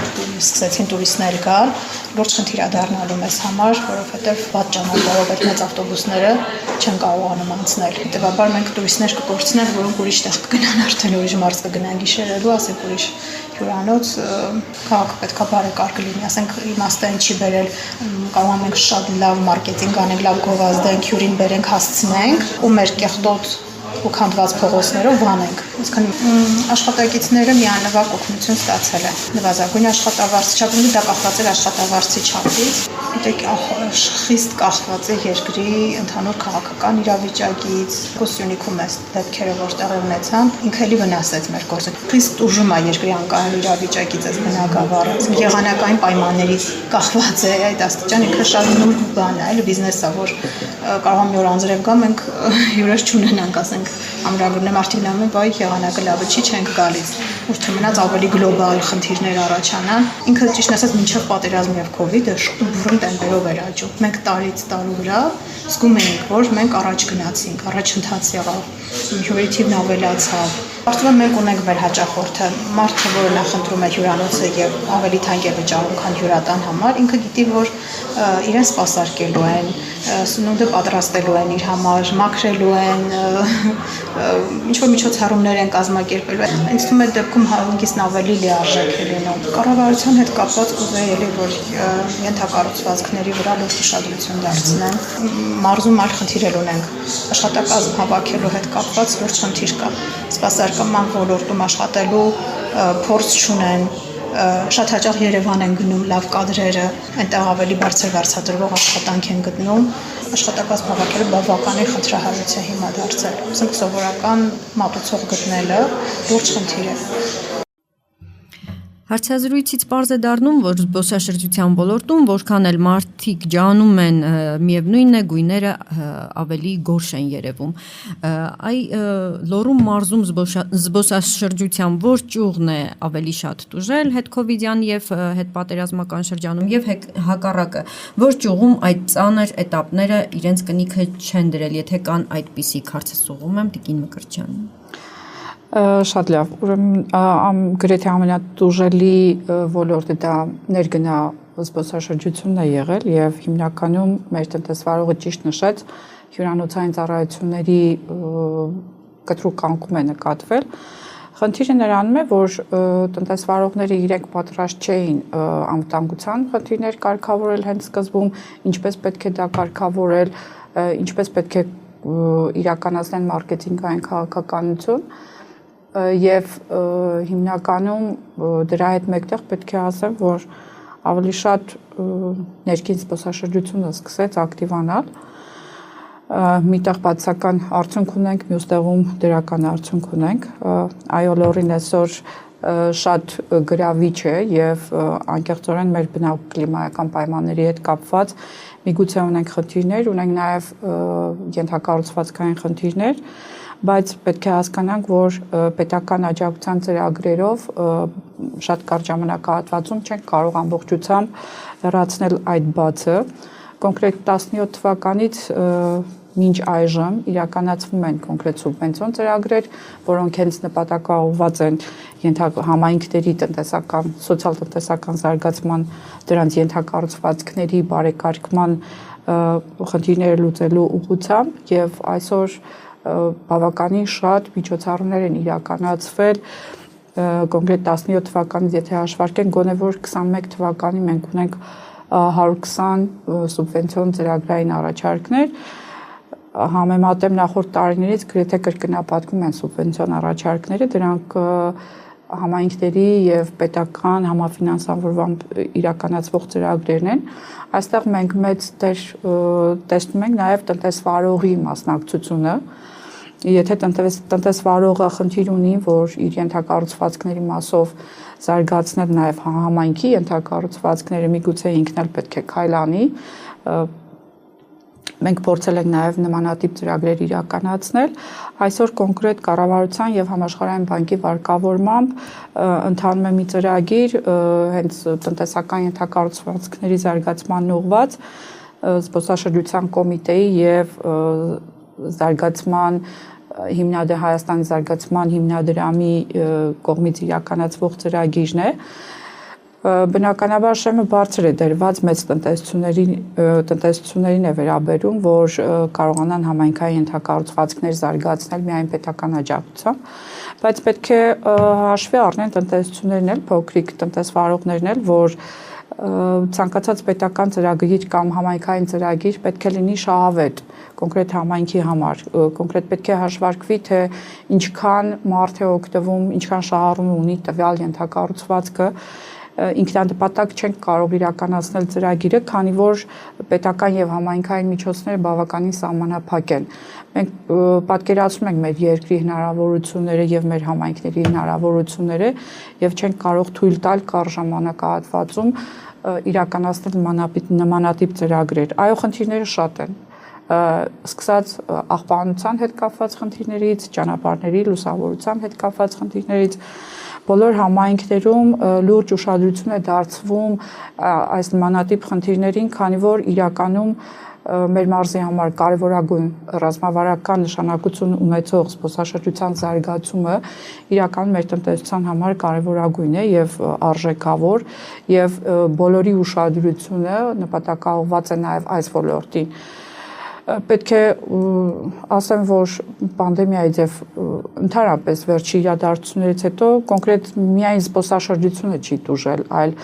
սկսեցին տուրիստներ գալ, լուրջ խնդիր է դառնալու մեզ համար, որովհետեւ վատ ճանապարհով այդ մեծ ավտոբուսները չեն կարողանում անցնել։ Հետևաբար մենք տուրիստներ կկորցնենք, որոնք ուրիշ տեղ կգնան, արդեն ուրիշ մարզ կգնան գիշերելու, ասենք ուրիշ հյուրանոց, քաղաքը պետք է բարեկարգ լինի, ասենք իմաստային չի բերել, կարող ենք շատ լավ մարքեթինգ անենք, լավ գովազդենք, հյուրին բերենք, հասցնենք ու մեր կեղտոտ ու քանդված փողոցներով վանենք։ Այսինքն աշխատակիցները միանվագ օգնություն ստացել են։ Նվազագույն աշխատավարձ չափում դա կախված էր աշխատավարձի չափից։ Գիտեք, խիստ կախված է երկրի ընդհանուր քաղաքական իրավիճակից, Սյունիքում այս դեպքերը որտեղ ունեցան, ինքը էլի վնասեց մեր գործը։ Խիստ ուժում է երկրի անկայուն իրավիճակից այս բնակավարը։ Եղանակային պայմաններից կախված է այդ աստիճան, ինքը շատ նուրբ բան է, այլ բիզնես է, որ կարող է մի օր անձրև գա, մենք հյուրեր չունենանք, ասենք ամրագրումներ մարդիկ նայում են, բայ եղանակը լավը չի, չենք գալիս, որ չմնաց ավելի գլոբալ խնդիրներ առաջանան։ Ինքը ճիշտ ասած մինչև պատերազմը եւ COVID-ը բուրըն տեմպերով էր աճում։ Մենք տարից տարու վրա զգում էինք, որ մենք առաջ գնացինք, առաջընթաց եղավ, հյուրերի թիվն ավելացավ։ Կարծում եմ մենք ունենք մեր հաճախորդը, մարդը, որը նախընտրում է հյուրանոցը եւ ավելի թանկ է վճարում, քան հյուրատան համար, ինքը գիտի, որ իրեն սպասարկելու են, սնունդը պատրաստելու են իր համար, մաքրելու են, ինչ-որ միջոցառումներ են կազմակերպելու։ Ինձ թվում է դեպքում հանգիստն ավելի լիարժեք է լինում։ Կառավարության հետ կապված կուզեի էլի, որ ենթակառուցվածքների վրա լուրջ ուշադրություն դարձնեն։ Մարզում այլ խնդիրներ ունենք։ Աշխատակազմ հավաքելու հետ կապված լուրջ խնդիր կա։ Սպասարկման ոլորտում աշխատելու փորձ չունեն։ Շատ հաճախ Երևան են գնում լավ կադրերը, այնտեղ ավելի բարձր վարձատրվող աշխատանք են գտնում։ Աշխատակազմ հավաքելը բավականին խնդրահարույց է հիմա դարձել։ Ասենք սովորական մատուցող գտնելը լուրջ խնդիր է։ Հարցազրույցից պարզ է դառնում, որ զբոսաշրջության ոլորտում որքան էլ մարդիկ ջանում են, միևնույնն է գույները ավելի գորշ են երևում։ Լոռու մարզում զբոսաշրջության որ ճյուղն է ավելի շատ տուժել հետ-քովիդյան եւ հետպատերազմական շրջանում եւ հակառակը, որ ճյուղում այդ ծանր էտապները իրենց կնիքը չեն դրել, եթե կան այդպիսիք, հարցը եմ Տիկին Մկրտչյանին։ Շատ լավ, ուրեմն գրեթե ամենատուժելի ոլորտը դա ներգնա զբոսաշրջությունն է եղել եւ հիմնականում մեր տնտեսվարողը ճիշտ նշեց հյուրանոցային ծառայությունների կտրուկ կանգում է նկատվել։ Խնդիրը նրանում է, որ տնտեսվարողները իրենք պատրաստ չէին անվտանգության խնդիրներ կարգավորել հենց սկզբում, ինչպես պետք է դա կարգավորել, ինչպես պետք է իրականացնել մարքեթինգային քաղաքականություն եւ հիմնականում դրա հետ մեկտեղ պետք է ասեմ, որ ավելի շատ ներքին զբոսաշրջությունը սկսեց ակտիվանալ, միտեղ բացական արդյունք ունենք, մյուս տեղում դրական արդյունք ունենք, այո լորին այսօր շատ գրավիչ է եւ անկեղծորեն մեր բնավ կլիմայական պայմանների հետ կապված միգուցե ունենք խնդիրներ, ունենք նաեւ ենթակառուցվածքային խնդիրներ, բայց պետք է հասկանանք, որ պետական աջակցության ծրագրերով շատ կարճ ժամանակահատվածում չենք կարող ամբողջությամբ լրացնել այդ բացը։ Կոնկրետ 17 թվականից մինչ այժմ իրականացվում են կոնկրետ սուբվենցիոն ծրագրեր, որոնք հենց նպատակաուղղված են համայնքների տնտեսական, սոցիալ-տնտեսական զարգացման, դրանց ենթակառուցվածքների բարեկարգման խնդիրները լուծելու ուղղությամբ եւ այսօր բավականին շատ միջոցառումներ են իրականացվել կոնկրետ 17 թվականից եթե հաշվարկենք գոնե որ 21 թվականին մենք ունենք 120 սուբվենցիոն ծրագրային առաջարկներ համեմատեմ նախորդ տարիներից գրեթե կրկնապատկում են սուբվենցիոն առաջարկները դրանք համայնքների եւ պետական համաֆինանսավորմամբ իրականացվող ծրագրերն են այստեղ մենք մեծ տեսնում ենք նաեւ տնտեսվարողի մասնակցությունը եթե տնտեսվարողը խնդիր ունի որ իր ենթակառուցվածքների մասով զարգացնել նաեւ համայնքի ենթակառուցվածքները միգուցե ինքն էլ պետք է քայլ անի մենք փորձել ենք նաև նմանատիպ ծրագրեր իրականացնել այսօր կոնկրետ կառավարության եւ համաշխարհային բանկի վարկավորմամբ ընթանում է մի ծրագիր հենց տնտեսական ենթակառուցվածքների զարգացման ուղղված զբոսաշրջության կոմիտեի եւ զարգացման Հայաստանի զարգացման հիմնադրամի կողմից իրականացվող ծրագիրն է բնականաբար շեմը բարձր է դրված մեծ տնտեսություններին է վերաբերում, որ կարողանան համայնքային ենթակառուցվածքներ զարգացնել միայն պետական աջակցությամբ, բայց պետք է հաշվի առնեն տնտեսություններն էլ, փոքրիկ տնտեսվարողներն էլ, որ ցանկացած պետական ծրագիր կամ համայնքային ծրագիր պետք է լինի շահավետ կոնկրետ համայնքի համար, կոնկրետ պետք է հաշվարկվի, թե ինչքան մարդ է օգտվում, ինչքան շահառու ունի տվյալ ենթակառուցվածքը ինքնանպատակ չենք կարող իրականացնել ծրագիրը, քանի որ պետական եւ համայնքային միջոցները բավականին սահմանափակ են։ Մենք պատկերացնում ենք մեր երկրի հնարավորությունները եւ մեր համայնքների հնարավորությունները եւ չենք կարող թույլ տալ կար ժամանակահատվածում իրականացնել նմանատիպ ծրագրեր։ Այո, խնդիրները շատ են։ Սկսած աղբանության հետ կապված խնդիրներից, ճանապարհների լուսավորության հետ կապված խնդիրներից բոլոր համայնքներում լուրջ ուշադրություն է դարձվում այս նմանատիպ խնդիրներին, քանի որ իրականում մեր մարզի համար կարևորագույն ռազմավարական նշանակություն ունեցող զբոսաշրջության զարգացումը իրականում մեր տնտեսության համար կարևորագույն է եւ արժեքավոր եւ բոլորի ուշադրությունը նպատակաուղղված է նաեւ այս ոլորտին պետք է ասեմ, որ պանդեմիայից եւ ընդհանրապես վերջի իրադարձություններից հետո կոնկրետ միայն զբոսաշրջությունը չի տուժել, այլ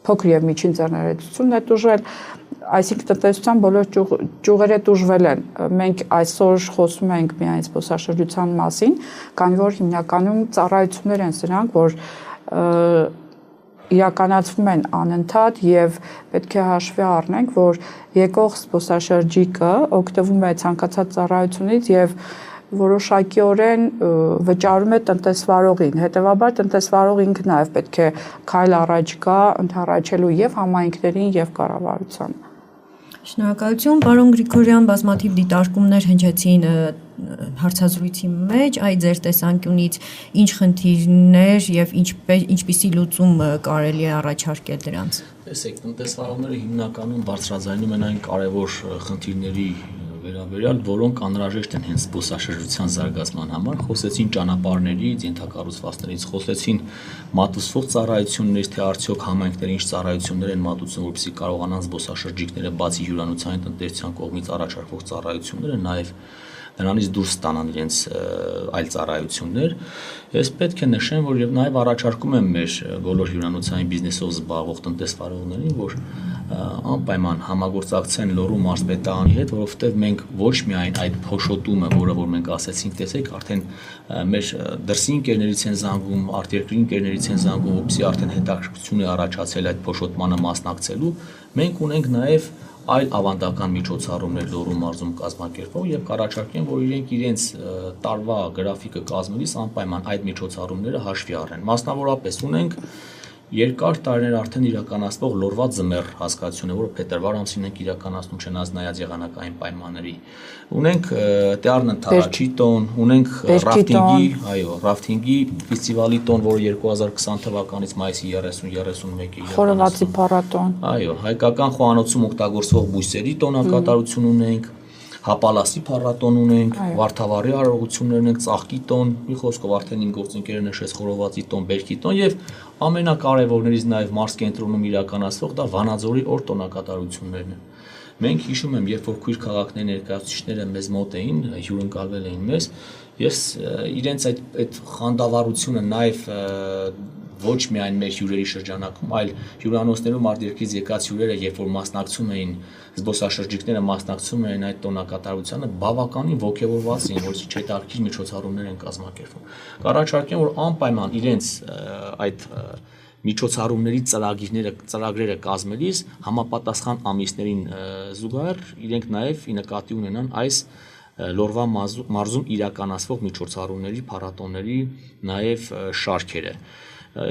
փոքր եւ միջին ձեռներեցությունն է տուժել, այսինքն տնտեսության բոլոր ճյուղերը տուժվել են։ Մենք այսօր խոսում ենք միայն զբոսաշրջության մասին, քանի որ հիմնականում ծառայություններ են սրանք, որ իրականացվում են անընդհատ եւ պետք է հաշվի առնենք, որ եկող զբոսաշրջիկը օգտվում է ցանկացած ծառայությունից եւ որոշակիորեն վճարում է տնտեսվարողին։ Հետևաբար տնտեսվարողը ինքն նաեւ պետք է քայլ առաջ գա ընդառաջելու եւ համայնքներին եւ կառավարությանը։ Շնորհակալություն, պարոն Գրիգորյան, բազմաթիվ դիտարկումներ հնչեցին հարցազրույցի մեջ, այդ ձեր տեսանկյունից ինչ խնդիրներ եւ ինչպիսի լուծում կարելի է առաջարկել դրանց։ Տեսեք, տնտեսվարողները հիմնականում բարձրաձայնում են այն կարևոր խնդիրների վերաբերյալ, որոնք անհրաժեշտ են հենց զբոսաշրջության զարգացման համար, խոսեցին ճանապարհներից, ենթակառուցվածքներից, խոսեցին մատուցվող ծառայություններից, թե արդյոք համայնքները ինչ ծառայություններ են մատուցում, որպեսզի կարողանան զբոսաշրջիկները բացի հյուրանոցային տնտեսության կողմից առաջարկվող ծառայությունները նաև դրանից դուրս ստանան իրենց այլ ծառայություններ։ Ես պետք է նշեմ, որ եւ նաեւ առաջարկում եմ մեր բոլոր հյուրանոցային բիզնեսով զբաղվող տնտեսվարողներին, որ անպայման համագործակցեն Լոռու մարզպետարանի հետ, որովհետեւ մենք ոչ միայն այդ փոշոտումը, որը որ մենք ասեցինք, տեսեք, արդեն մեր դրսի ընկերներից են զանգում, արտերկրի ընկերներից են զանգում, որպեսզի արդեն հետաքրքրություն է առաջացել այդ փոշոտմանը մասնակցելու, մենք ունենք նաեւ այլ ավանդական միջոցառումներ Լոռու մարզում կազմակերպող եւ կառաջարկեմ, որ իրենց տարվա գրաֆիկը կազմելիս անպայման այդ միջոցառումները հաշվի առնեն։ Մասնավորապես ունենք երկար տարիներ արդեն իրականացվող Լոռվա ձմեռ հասկացությունը, որը փետրվար ամսին ենք իրականացնում չնայած եղանակային պայմանների։ Ունենք Տեառն ընթառաջի տոն, ունենք ռաֆթինգի ֆեստիվալի տոն, որը 2020 թվականից մայիսի 30-31-ը Խորովածի փառատոն։ Այո, հայկական խոհանոցում օգտագործվող բույսերի տոնակատարություն ունենք, Հապալասի փառատոն ունենք, Վարդավառի արարողություններ ունենք, Ծաղկի տոն, մի խոսքով արդեն իմ գործընկերը նշեց Խորովածի տոն, Բերքի տոն եւ ամենակարևորներից նաեւ մարզ կենտրոնում իրականացվող դա Վանաձորի օր տոնակատարություններն են։ Մենք հիշում եմ, երբ որ քույր քաղաքների ներկայացուցիչները մեզ մոտ էին, հյուրընկալվել էին մեզ, ես իրենց այդ խանդավառությունը նաեւ ոչ միայն մեր հյուրերի շրջանակում, այլ հյուրանոցներում արտերկրից եկած հյուրերը, երբ որ մասնակցում էին, զբոսաշրջիկները մասնակցում էին այդ տոնակատարությանը, բավականին ոգևորված էին, որ չհետաքրքիր միջոցառումներ են կազմակերպվում։ Կառաջարկեմ, որ անպայման իրենց այդ միջոցառումների ծրագրերը կազմելիս համապատասխան ամիսներին զուգահեռ իրենք նաև նկատի ունենան այս Լոռվա մարզում իրականացվող միջոցառումների, փառատոների նաև շարքերը։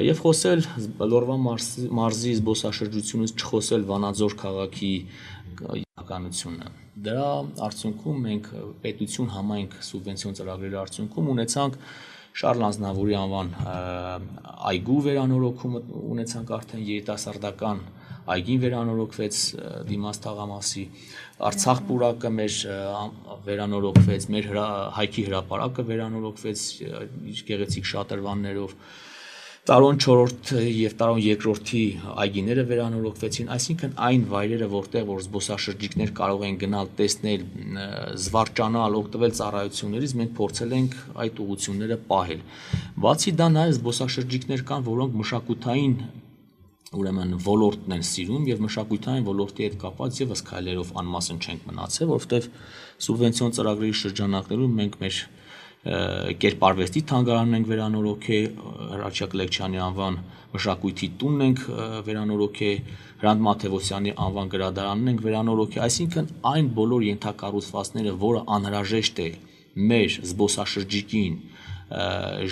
Եվ խոսել Լոռվա մարզի զբոսաշրջությունից, չխոսել Վանաձոր քաղաքի իրականությունը։ Դրա արդյունքում մենք պետություն համայնք սուբվենցիոն ծրագրերի արդյունքում ունեցանք Շարլ Ազնավուրի անվան այգու վերանորոգումը, ունեցանք արդեն երիտասարդական այգին վերանորոգվեց դիմաց թաղամասի, Արցախ պուրակը մեր վերանորոգվեց, մեր հայքի հրապարակը վերանորոգվեց իր գեղեցիկ շատրվաններով, Տարոն 4 եւ Տարոն 2-րդի այգիները վերանորոգվեցին, այսինքն այն վայրերը, որտեղ որ զբոսաշրջիկներ կարող են գնալ, տեսնել, զվարճանալ, օգտվել ծառայություններից, մենք փորձել ենք այդ ուղղությունները պահել։ Բացի դա նաեւ զբոսաշրջիկներ կան, որոնք մշակութային ուրեմն ոլորտն են սիրում եւ մշակութային ոլորտի հետ կապված եւս քայլերով անմասն չենք մնացել, որովհետեւ սուբվենցիոն ծրագրերի շրջանակներում մենք մեր Կերպարվեստի թանգարանն ենք վերանորոգել, Հռաչյա Կլեկչյանի անվան մշակույթի տունն ենք վերանորոգել, Հրանտ Մաթևոսյանի անվան գրադարանն ենք վերանորոգել, այսինքն այն բոլոր ենթակառուցվածքները, որը անհրաժեշտ է մեր զբոսաշրջիկին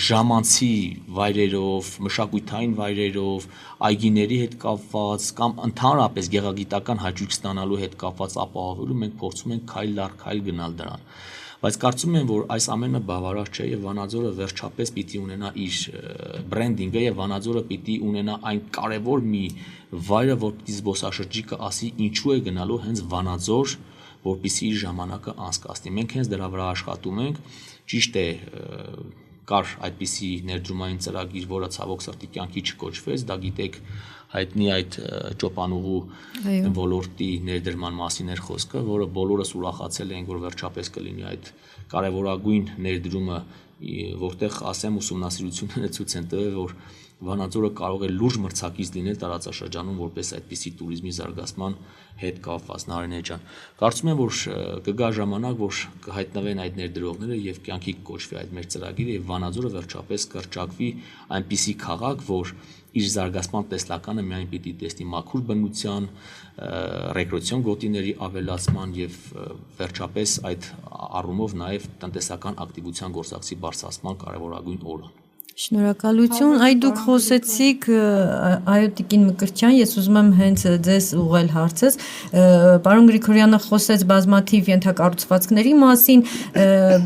ժամանցի վայրերով, մշակութային վայրերով, այգիների հետ կապված կամ ընդհանրապես գեղագիտական հաճույք ստանալու հետ կապված ապահովելու մենք փորձում ենք քայլ առ քայլ գնալ դրան։ Բայց կարծում եմ, որ այս ամենը բավարար չէ եւ Վանաձորը վերջապես պիտի ունենա իր բրենդինգը եւ Վանաձորը պիտի ունենա այն կարեւոր մի վայրը, որ պիտի զբոսաշրջիկը ասի ինչու է գնալու հենց Վանաձոր, որպեսզի իր ժամանակը անցկացնի։ Մենք հենց դրա վրա աշխատում ենք, ճիշտ է, կար այդպիսի ներդրումային ծրագիր, որը ցավոք սրտի կյանքի չկոչվեց, դա գիտեք հայտնի այդ ճոպանուղու ոլորտի ներդրման մասին էր խոսքը, որը բոլորս ուրախացել ենք, որ վերջապես կլինի այդ կարևորագույն ներդրումը, որտեղ ասեմ ուսումնասիրությունները ցույց են տվել, որ Վանաձորը կարող է լուրջ մրցակից լինել տարածաշրջանում որպես այդպիսի туриզմի զարգացման հետ կապված Նարինե ջան։ Կարծում եմ, որ կգա ժամանակ, որ կհայտնվեն այդ ներդրողները եւ կյանքի կոչվի այդ մեր ծրագիրը եւ Վանաձորը վերջապես կրճակվի այնպիսի քաղաք, որ իր զարգացման տեսլականը միայն պիտի տեսնի մաքուր բնության, ռեկրեացիոն գոտիների ավելացման եւ վերջապես այդ առումով նաեւ տնտեսական ակտիվության գործակցի բարձրացման կարևորագույն օրը։ Շնորհակալություն, այ դուք խոսեցիք այո Տիկին Մկրտչյան, ես ուզում եմ հենց ձեզ ուղղել հարցս, պարոն Գրիգորյանը խոսեց բազմաթիվ ենթակառուցվածքների մասին,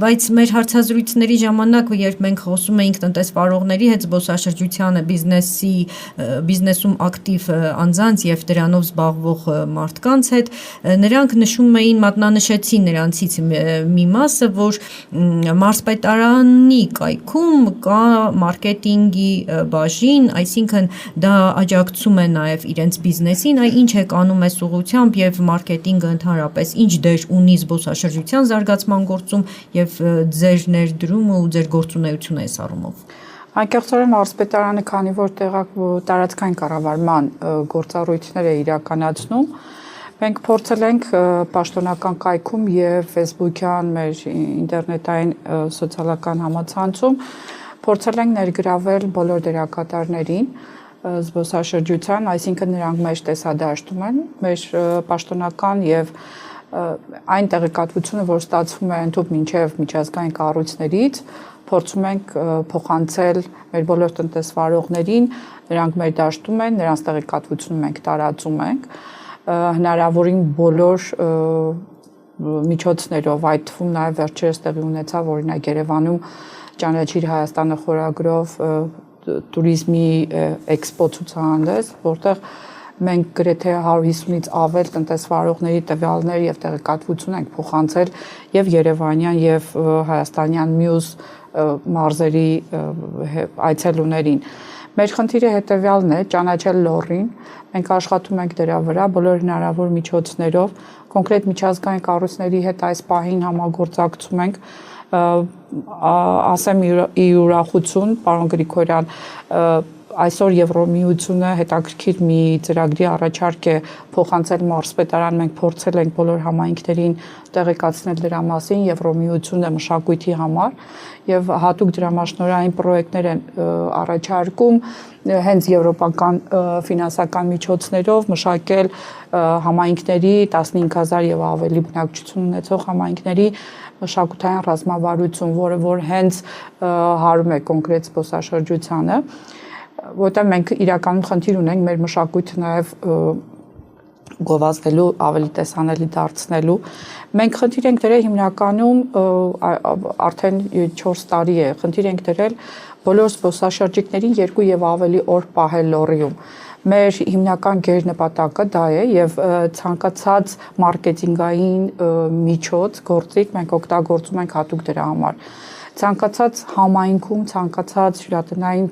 բայց մեր հարցազրույցների ժամանակ, երբ մենք խոսում էինք տնտեսվարողների հետ, զբոսաշրջությանը, բիզնեսում ակտիվ անձանց եւ դրանով զբաղվող մարդկանց հետ, նրանք նշում էին, մատնանշեցին նրանցից մի մասը, որ մարզպետարանի կայքում կա մարքեթինգի բաժին, այսինքն դա աջակցում է նաև իրենց բիզնեսին, այ ինչ եք անում այս ուղղությամբ եւ մարքեթինգը ընդհանրապես ինչ դեր ունի զբոսաշրջության զարգացման գործում եւ ձեր ներդրումը ու ձեր գործունեությունը այս առումով։ Անկեղծորեն մարզպետարանը, քանի որ տարածքային կառավարման գործառույթներ է իրականացնում, մենք փորձել ենք պաշտոնական կայքում եւ Facebook-յան մեր ինտերնետային սոցիալական համացանցում փորձել ենք ներգրավել բոլոր դերակատարներին զբոսաշրջության, այսինքն նրանք մեր տեսադաշտում են, մեր պաշտոնական եւ այն տեղեկատվությունը, որ ստացվում է ընդհանուր մինչև միջազգային կառույցներից, փորձում ենք փոխանցել մեր բոլոր տնտեսվարողներին, նրանք մեր դաշտում են, նրանց տեղեկատվությունը մենք տարածում ենք, հնարավորին բոլոր միջոցներով, այդ թվում նաև վերջերս տեղի ունեցավ օրինակ Երևանում Ճանաչիր Հայաստանը խորագրով տուրիզմի էքսպո ցուցահանդես, որտեղ մենք գրեթե 150-ից ավել տնտեսվարողների տվյալներ եւ տեղեկատվություն ենք փոխանցել եւ Երևանյան եւ հայաստանյան մյուս մարզերի այցելուներին։ Մեր խնդիրը հետեւյալն է՝ ճանաչել լոռին։ Մենք աշխատում ենք դրա վրա բոլոր հնարավոր միջոցներով, կոնկրետ միջազգային կառույցների հետ այս պահին համագործակցում ենք, ասեմ ի ուրախություն, պարոն Գրիգորյան, այսօր Եվրոմիությունը հետաքրքիր մի ծրագրի առաջարկ է փոխանցել մարզպետարան, մենք փորձել ենք բոլոր համայնքներին տեղեկացնել դրա մասին, Եվրոմիությունը մշակույթի համար եւ հատուկ դրամաշնորհային պրոյեկտներ են առաջարկում հենց եվրոպական ֆինանսական միջոցներով մշակել համայնքների 15000 եւ ավելի բնակչություն ունեցող համայնքների մշակութային ռազմավարություն, որը որ հենց հարում է կոնկրետ զբոսաշրջությանը, որտեղ մենք իրականում խնդիր ունենք մեր մշակույթը նաև գովազդելու, ավելի տեսանելի դարձնելու։ Մենք խնդիր ենք դրել հիմնականում արդեն 4 տարի է, խնդիր ենք դրել բոլոր զբոսաշրջիկներին 2 եւ ավելի օր պահել լոռիում։ Մեր հիմնական գերնպատակը դա է եւ ցանկացած մարքեթինգային միջոց, գործիք մենք օգտագործում ենք հատուկ դրա համար։ Ցանկացած համայնքում, ցանկացած հյուրատնային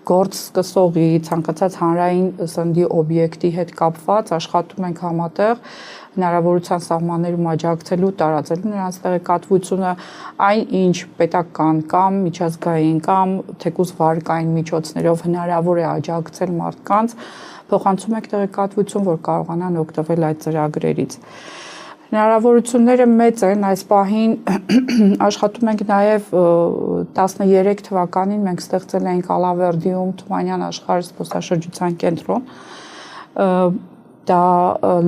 գործ սկսողի, ցանկացած հանրային սննդի օբյեկտի հետ կապված աշխատում ենք համատեղ հնարավորության սահմաններում աջակցելու, տարածելու նրանց տեղեկատվությունը, այն ինչ պետական կամ միջազգային կամ թեկուզ վարկային միջոցներով հնարավոր է աջակցել մարդկանց, փոխանցում ենք տեղեկատվություն, որ կարողանան օգտվել այդ ծրագրերից։ Հնարավորությունները մեծ են, այս պահին աշխատում ենք նաև 13 թվականին մենք ստեղծել ենք Ալավերդիում Թումանյան աշխարհ զբոսաշրջության կենտրոն, դա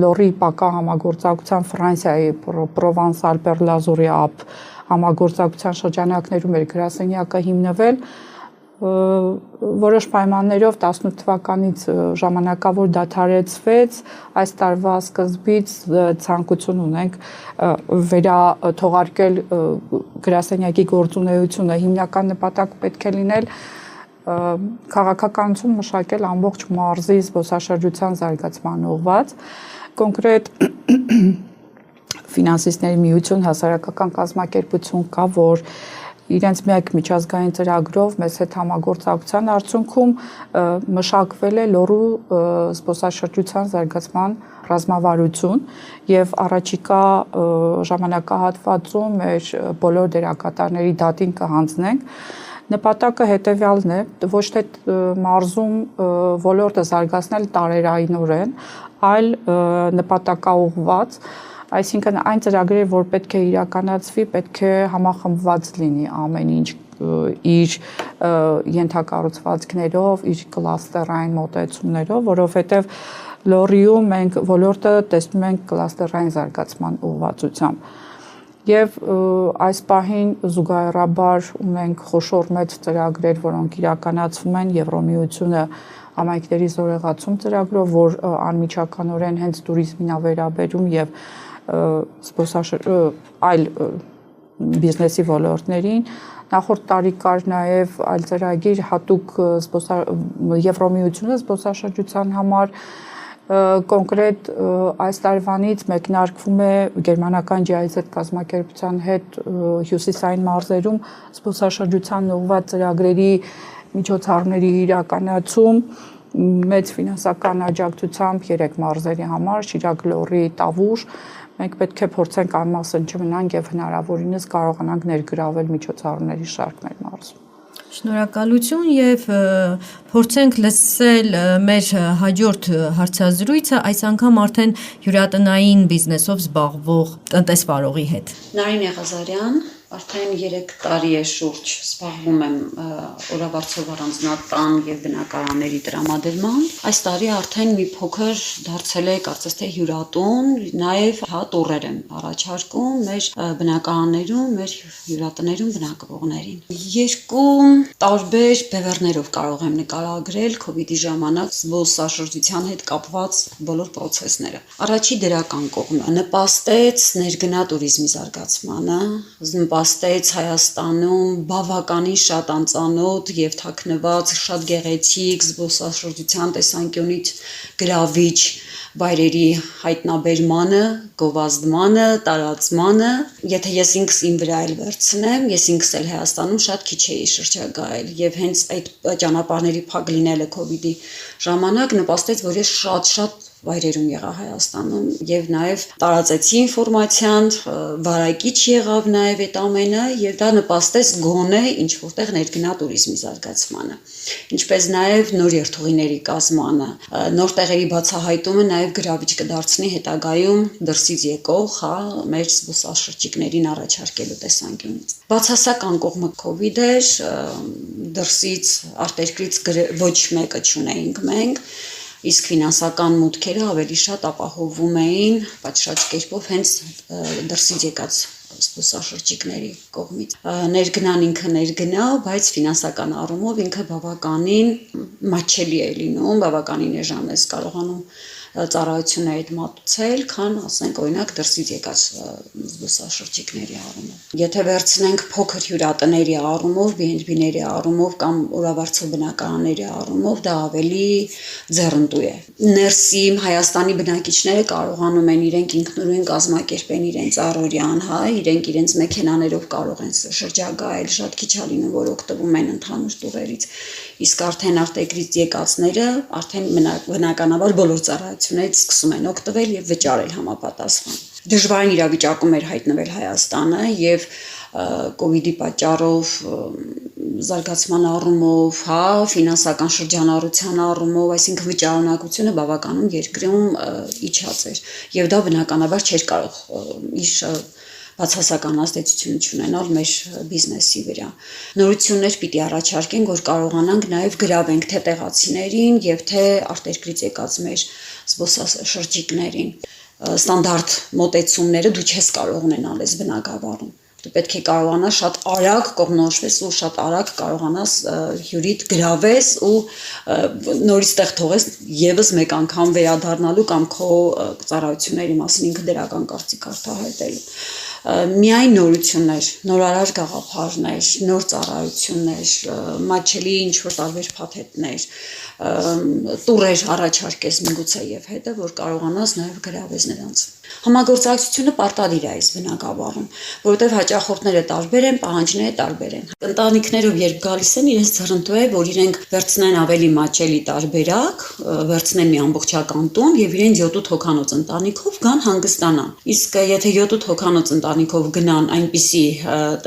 լոռի պակա համագործակցության Ֆրանսիայի Պրովանսալ Պերլազուրի ափ համագործակցության շրջանակներում էր գրասենյակը հիմնվել, որոշ պայմաններով 18 թվականից ժամանակավոր դադարեցվեց, այս տարվա սկզբից ցանկություն ունենք վերաթողարկել գրասենյակի գործունեությունը, հիմնական նպատակը պետք է լինել քաղաքականություն մշակել ամբողջ մարզի զբոսաշրջության զարգացման ուղղված, կոնկրետ ֆինանսիստների միություն հասարակական կազմակերպություն կա, որ իրենց մեկ միջազգային ծրագրով մեզ հետ համագործակցության արդյունքում մշակվել է լոռու զբոսաշրջության զարգացման ռազմավարություն եւ առաջիկա ժամանակահատվածում մեր բոլոր դերակատարների դատին կհանձնենք։ Նպատակը հետեւյալն է, ոչ թե մարզում ոլորտը զարգացնել տարերայնորեն, այլ նպատակաուղղված, այսինքն այն ծրագրերը, որ պետք է իրականացվի, պետք է համախմբված լինի ամեն ինչ իր ենթակառուցվածքներով, իր կլաստերային մոտեցումներով, որովհետև լոռիում մենք ոլորտը տեսնում ենք կլաստերային զարգացման ուղղվածությամբ։ Եվ այս պահին զուգահեռաբար ունենք խոշոր մեծ ծրագրեր, որոնք իրականացվում են Եվրոմիությունը համայնքների զորեղացում ծրագրով, որ անմիջականորեն հենց տուրիզմին է վերաբերում եւ այլ բիզնեսի ոլորտներին։ Նախորդ տարի կար նաև այլ ծրագիր հատուկ Եվրոմիությունը զբոսաշրջության համար, կոնկրետ այս տարվանից մեկնարկվում է գերմանական GIZ կազմակերպության հետ հյուսիսային մարզերում զբոսաշրջության ուղղված ծրագրերի միջոցառումների իրականացում մեծ ֆինանսական աջակցությամբ 3 մարզերի համար՝ Շիրակ, Լոռի, Տավուշ, մենք պետք է փորձենք այն մասը չմնանք եւ հնարավորինս կարողանանք ներգրավել միջոցառումների շարք մեր մարզում։ Շնորհակալություն եւ փորձենք լսել մեր հաջորդ հարցազրույցը այս անգամ արդեն հյուրատնային բիզնեսով զբաղվող տնտեսվարողի հետ։ Նարին Եղազարյան, արդեն 3 տարի է շուրջ զբաղվում եմ օրավարձով առանձնատան եւ բնակարանների տրամադրման։ Այս տարի արդեն մի փոքր դարձել է կարծես թե հյուրատուն, նաեւ տուրեր եմ առաջարկում մեր բնակարաններում, մեր հյուրատներում բնակվողներին։ 2 տարբեր բևեռներով կարող եմ նկարագրել COVID-ի ժամանակ զբոսաշրջության հետ կապված բոլոր process-ները։ Առաջի դրական կողմը նպաստեց ներգնա туриզմի զարգացմանը, նպաստեց Հայաստանում բավականին շատ անծանոթ եւ թաքնված, շատ գեղեցիկ զբոսաշրջության տեսանկյունից գրավիչ վայրերի հայտնաբերմանը, գովազդմանը, տարածմանը, եթե ես ինքս իմ վրա էլ վերցնեմ, ես ինքս էլ Հայաստանում շատ քիչ էի շրջագայել եւ հենց այդ ճանապարհների փակ լինելը COVID-ի ժամանակ նպաստեց, որ ես շատ վայրերում եղա Հայաստանում եւ նաեւ տարածեցի ինֆորմացիան, վարակիչ եղավ նաեւ այդ ամենը եւ դա նպաստեց գոնե ինչ որտեղ ներգնա туриզմի զարգացմանը, ինչպես նաեւ նոր երթուղիների կազմանը, նոր տեղերի բացահայտումը նաեւ գրավիչ կդարձնի հետագայում դրսից եկող, մեր զբոսաշրջիկներին առաջարկելու տեսանկյունից։ Բացասական կողմը COVID էր, դրսից արտերկրից ոչ մեկը չունեինք մենք, իսկ ֆինանսական մուտքերը ավելի շատ ապահովում էին պատշաճ կերպով հենց դրսից եկած զբոսաշրջիկների կողմից։ Ներգնան ինքը ներգնա, բայց ֆինանսական առումով ինքը բավականին մատչելի է լինում, բավականին էժան ես կարողանում ծառայություններ մատուցել, քան ասենք օրինակ դրսից եկած զբոսաշրջիկների առումով։ Եթե վերցնենք փոքր հյուրատների առումով, B&B-ների առումով կամ օրավարձով բնակարանների առումով, դա ավելի ձեռնտու է։ Ներսի Հայաստանի բնակիչները կարողանում են իրենք ինքնուրույն կազմակերպեն իրենց առօրյան, իրենք իրենց մեքենաներով կարող են շրջագայել, շատ քիչ է լինում, որ օգտվում են ընդհանուր տուրերից, իսկ արդեն արտերկրից եկածները արդեն բնականաբար բոլոր ծառայություններից սկսում են օգտվել եւ վճարել համապատասխան։ Դժվարին իրավիճակում էր հայտնվել Հայաստանը եւ COVID-ի պատճառով զարգացման առումով, ֆինանսական շրջանառության առումով, այսինքն վճարունակությունը բավականին երկրում իջած էր եւ դա բնականաբար չէր կարող իր բացասական ազդեցություն ունենալ մեր բիզնեսի վրա։ Նորություններ պիտի առաջարկենք, որ կարողանանք նաև գրավենք թե տեղացիներին եւ թե արտերկրից եկած մեր զբոսաշրջիկներին։ Ստանդարտ մոտեցումները դու չես կարող ունենալ այս բնակավարում։ Դու պետք է կարողանաս շատ արագ կողմնորոշվես ու շատ արագ կարողանաս հյուրիդ գրավես ու նորից տեղ թողես եւս մեկ անգամ վերադառնալու կամ քո ծառայությունների մասին ինքը դրական կարծիք արտահայտելու։ Միայն նորություններ, նորարար գաղափարներ, նոր ծառայություններ, մատչելի ինչ-որ տարբեր փաթեթներ, տուրեր առաջարկես միգուցե եւ հետը, որ կարողանաս նաեւ գրավես նրանց։ Համագործակցությունը պարտադիր է այս բնակավարում, որովհետև հաճախորդները տարբեր են, պահանջները տարբեր են։ Ընտանիքներով երբ գալիս են, իրենց ձեռնտու է, որ իրենք վերցնեն ավելի մատչելի տարբերակ, վերցնեն մի ամբողջական տուն եւ իրենց 7-8 հոգանոց ընտանիքով գան հանգստանան։ Իսկ եթե 7-8 հոգանոց ընտանիքով գնան այնպիսի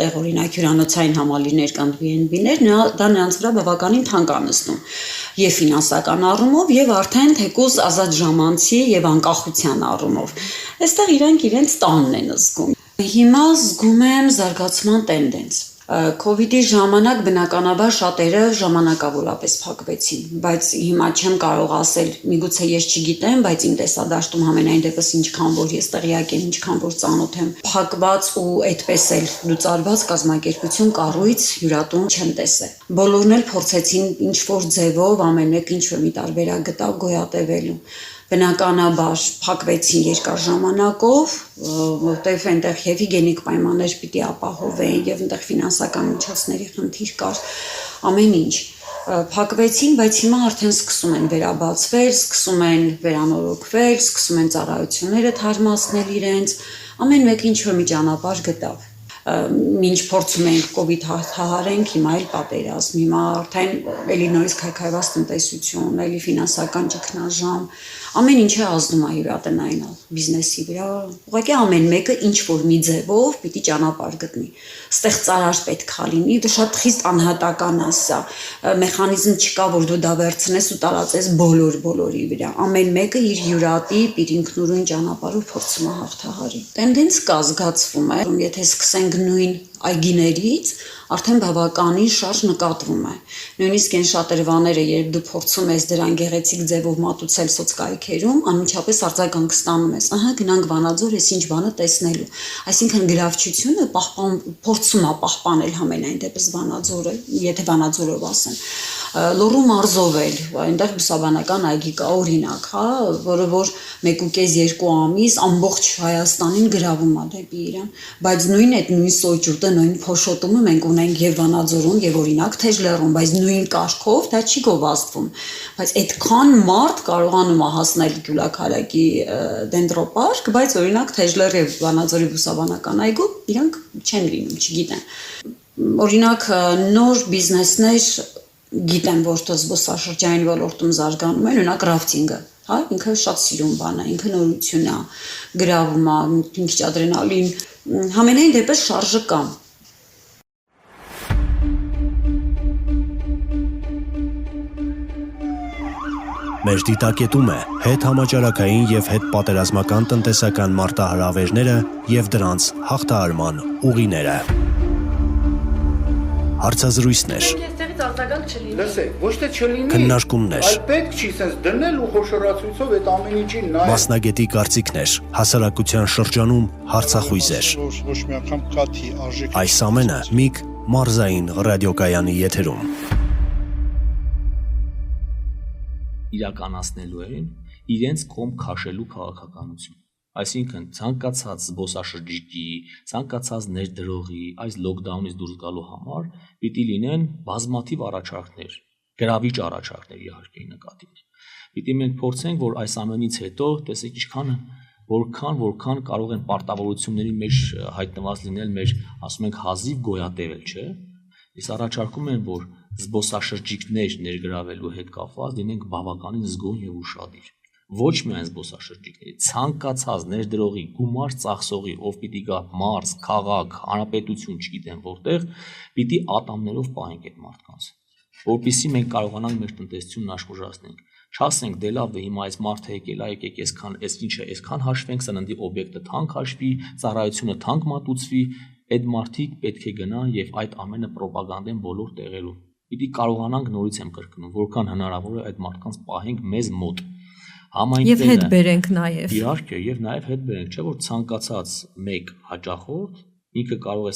տեղ, օրինակ հյուրանոցային համալիրներ կամ B&B-ներ, դա նրանց վրա բավականին թանկ է նստում եւ ֆինանսական առումով եւ արդեն թեկուզ ազատ ժամանցի եւ անկախության առումով։ Այստեղ իրանք իրենց տանն են զգում։ Հիմա զգում եմ զարգացման տենդենց։ COVID-ի ժամանակ բնականաբար շատերը ժամանակավորապես փակվեցին, բայց հիմա չեմ կարող ասել, միգուցե ես չգիտեմ, բայց իմ տեսադաշտում համենայն դեպս ինչքան որ ես տեղյակ եմ, ինչքան որ ծանոթ եմ, փակված ու այդպես էլ լուծարված կազմակերպություն կառույց հյուրատուն չեմ տեսել։ Բոլորն էլ փորձեցին ինչ որ ձևով ամեն մեկ ինչ որ մի տարբերակ գտավ գոյատևելու։ Բնականաբար փակվեցին երկար ժամանակով, որտեղ այնտեղ եւ հիգիենիկ պայմաններ պիտի ապահովեն եւ այնտեղ ֆինանսական միջոցների խնդիր կար, ամեն ինչ փակվեցին, բայց հիմա արդեն սկսում են վերաբացվել, սկսում են վերանորոգվել, սկսում են ծառայությունները թարմացնել իրենց, ամեն մեկ ինչ որ մի ճանապարհ գտավ։ Մինչ փորձում ենք կոവിഡ് հաղթահարենք, հիմա էլ պատերազմ, հիմա արդեն էլի նորից քայքայված տնտեսություն, էլի ֆինանսական ճգնաժամ, ամեն ինչ է ազդում է հյուրատնային բիզնեսի վրա։ Ուղղակի ամեն մեկը ինչ որ մի ձևով պիտի ճանապարհ գտնի։ Ստեղծարար պետք է լինի, դա շատ խիստ անհատական է սա։ Մեխանիզմ չկա, որ դու դա վերցնես ու տարածես բոլորի վրա։ Ամեն մեկը իր յուրատիպ, իր ինքնուրույն ճանապարհով փորձում է հաղթահարի։ Տենդենս կա, զգացվում է, եթե սկսենք նույն այգիներից, արդեն բավականին շարժ նկատվում է։ Նույնիսկ այն շատրվաները, երբ դու փորձում ես դրան գեղեցիկ ձևով մատուցել սոցկայքերում, անմիջապես արձագանք ստանում ես, ահա գնանք Վանաձոր, ես ինչ բանը տեսնելու։ Այսինքն գրավչությունը փորձում է պահպանել համենայն դեպս Վանաձորը, եթե Վանաձորով ասեն։ Լոռու մարզով էլ, այնտեղ բուսաբանական այգի կա, օրինակ, հա, որը որ 1.5-2 ամիս ամբողջ Հայաստանին գրավում է դեպի Իրան, բայց նույն այդ նույն սոճուտը, նույն փոշոտումը մենք ունենք եւ Վանաձորում եւ օրինակ Թեժլերում, բայց նույն կարգով դա չի գովազդվում, բայց այդքան մարդ կարողանում է հասնել Գյուլաքարակի դենդրոպարկ, բայց օրինակ Թեժլեր եւ Վանաձորի բուսաբանական այգու իրանք չեն լինում, չգիտեն։ Օրինակ նոր բիզնեսներ գիտեմ, որ զբոսաշրջային ոլորտում զարգանում են, օրինակ ռաֆտինգը, հա, ինքը շատ սիրուն բան է, ինքը նորություն է, գրավում է, մի քիչ ադրենալին, համենայն դեպս շարժը կա։ Մեր դիտակետում է հետհամաճարակային եւ հետպատերազմական տնտեսական մարտահրավերները եւ դրանց հաղթահարման ուղիները։ Հարցազրույցներ։ Լսեք, ոչ թե չլինի, քննարկումներ, այլ պետք չի sense դնել ու խոշորացույցով այդ ամեն ինչին նայել։ Մասնագետի կարծիքներ, հասարակության շրջանում հարցախույզեր։ Ոչ մի անգամ կաթի արժեք։ Այս ամենը միք մարզային ռադիոկայանի եթերում։ Իրականացնելու են իրենց կողմ քաշելու քաղաքականություն։ Այսինքն ցանկացած զբոսաշրջիկի, ցանկացած ներդրողի այս լոկդաունից դուրս գալու համար պիտի լինեն բազմաթիվ առաջարկներ, գրավիչ առաջարկներ իհարկե նկատի ունի։ Պիտի մենք փորձենք, որ այս ամենից հետո տեսեք որքան կարող են պարտավորությունների մեջ հայտնված լինել մեր, ասում ենք, հազիվ գոյատևել, չէ՞։ Իսկ առաջարկում են, որ զբոսաշրջիկներ ներգրավելու հետ կապված լինենք բավականին զգոն եւ ուշադիր։ Ոչ միայն զբոսաշրջիկների, ցանկացած ներդրողի, գումար ծախսողի, ով պիտի գա մարզ, քաղաք, հանրապետություն, չգիտեմ որտեղ, պիտի ատամներով պահենք այդ մարդկանց, որպեսզի մենք կարողանանք մեր տնտեսությունն աշխուժացնենք։ Չասենք դե լավ, հիմա այս մարդը եկել է, եկեք այսքան հաշվենք, սննդի օբյեկտը թանկ հաշվի, ծառայությունը թանկ մատուցվի, այդ մարդիկ պետք է գնան եւ այդ ամենը ռոպագանդեն բոլոր տեղերում։ Պիտի կարողանանք նորից եմ կրկնում, որքան հնարավոր է այդ մարդկանց պահենք մեզ մոտ։ Եվ հետ բերենք նաև։ Իհարկե, եւ նաև հետ բերենք, չէ՞ որ ցանկացած մեկ հաճախորդ ինքը կարող է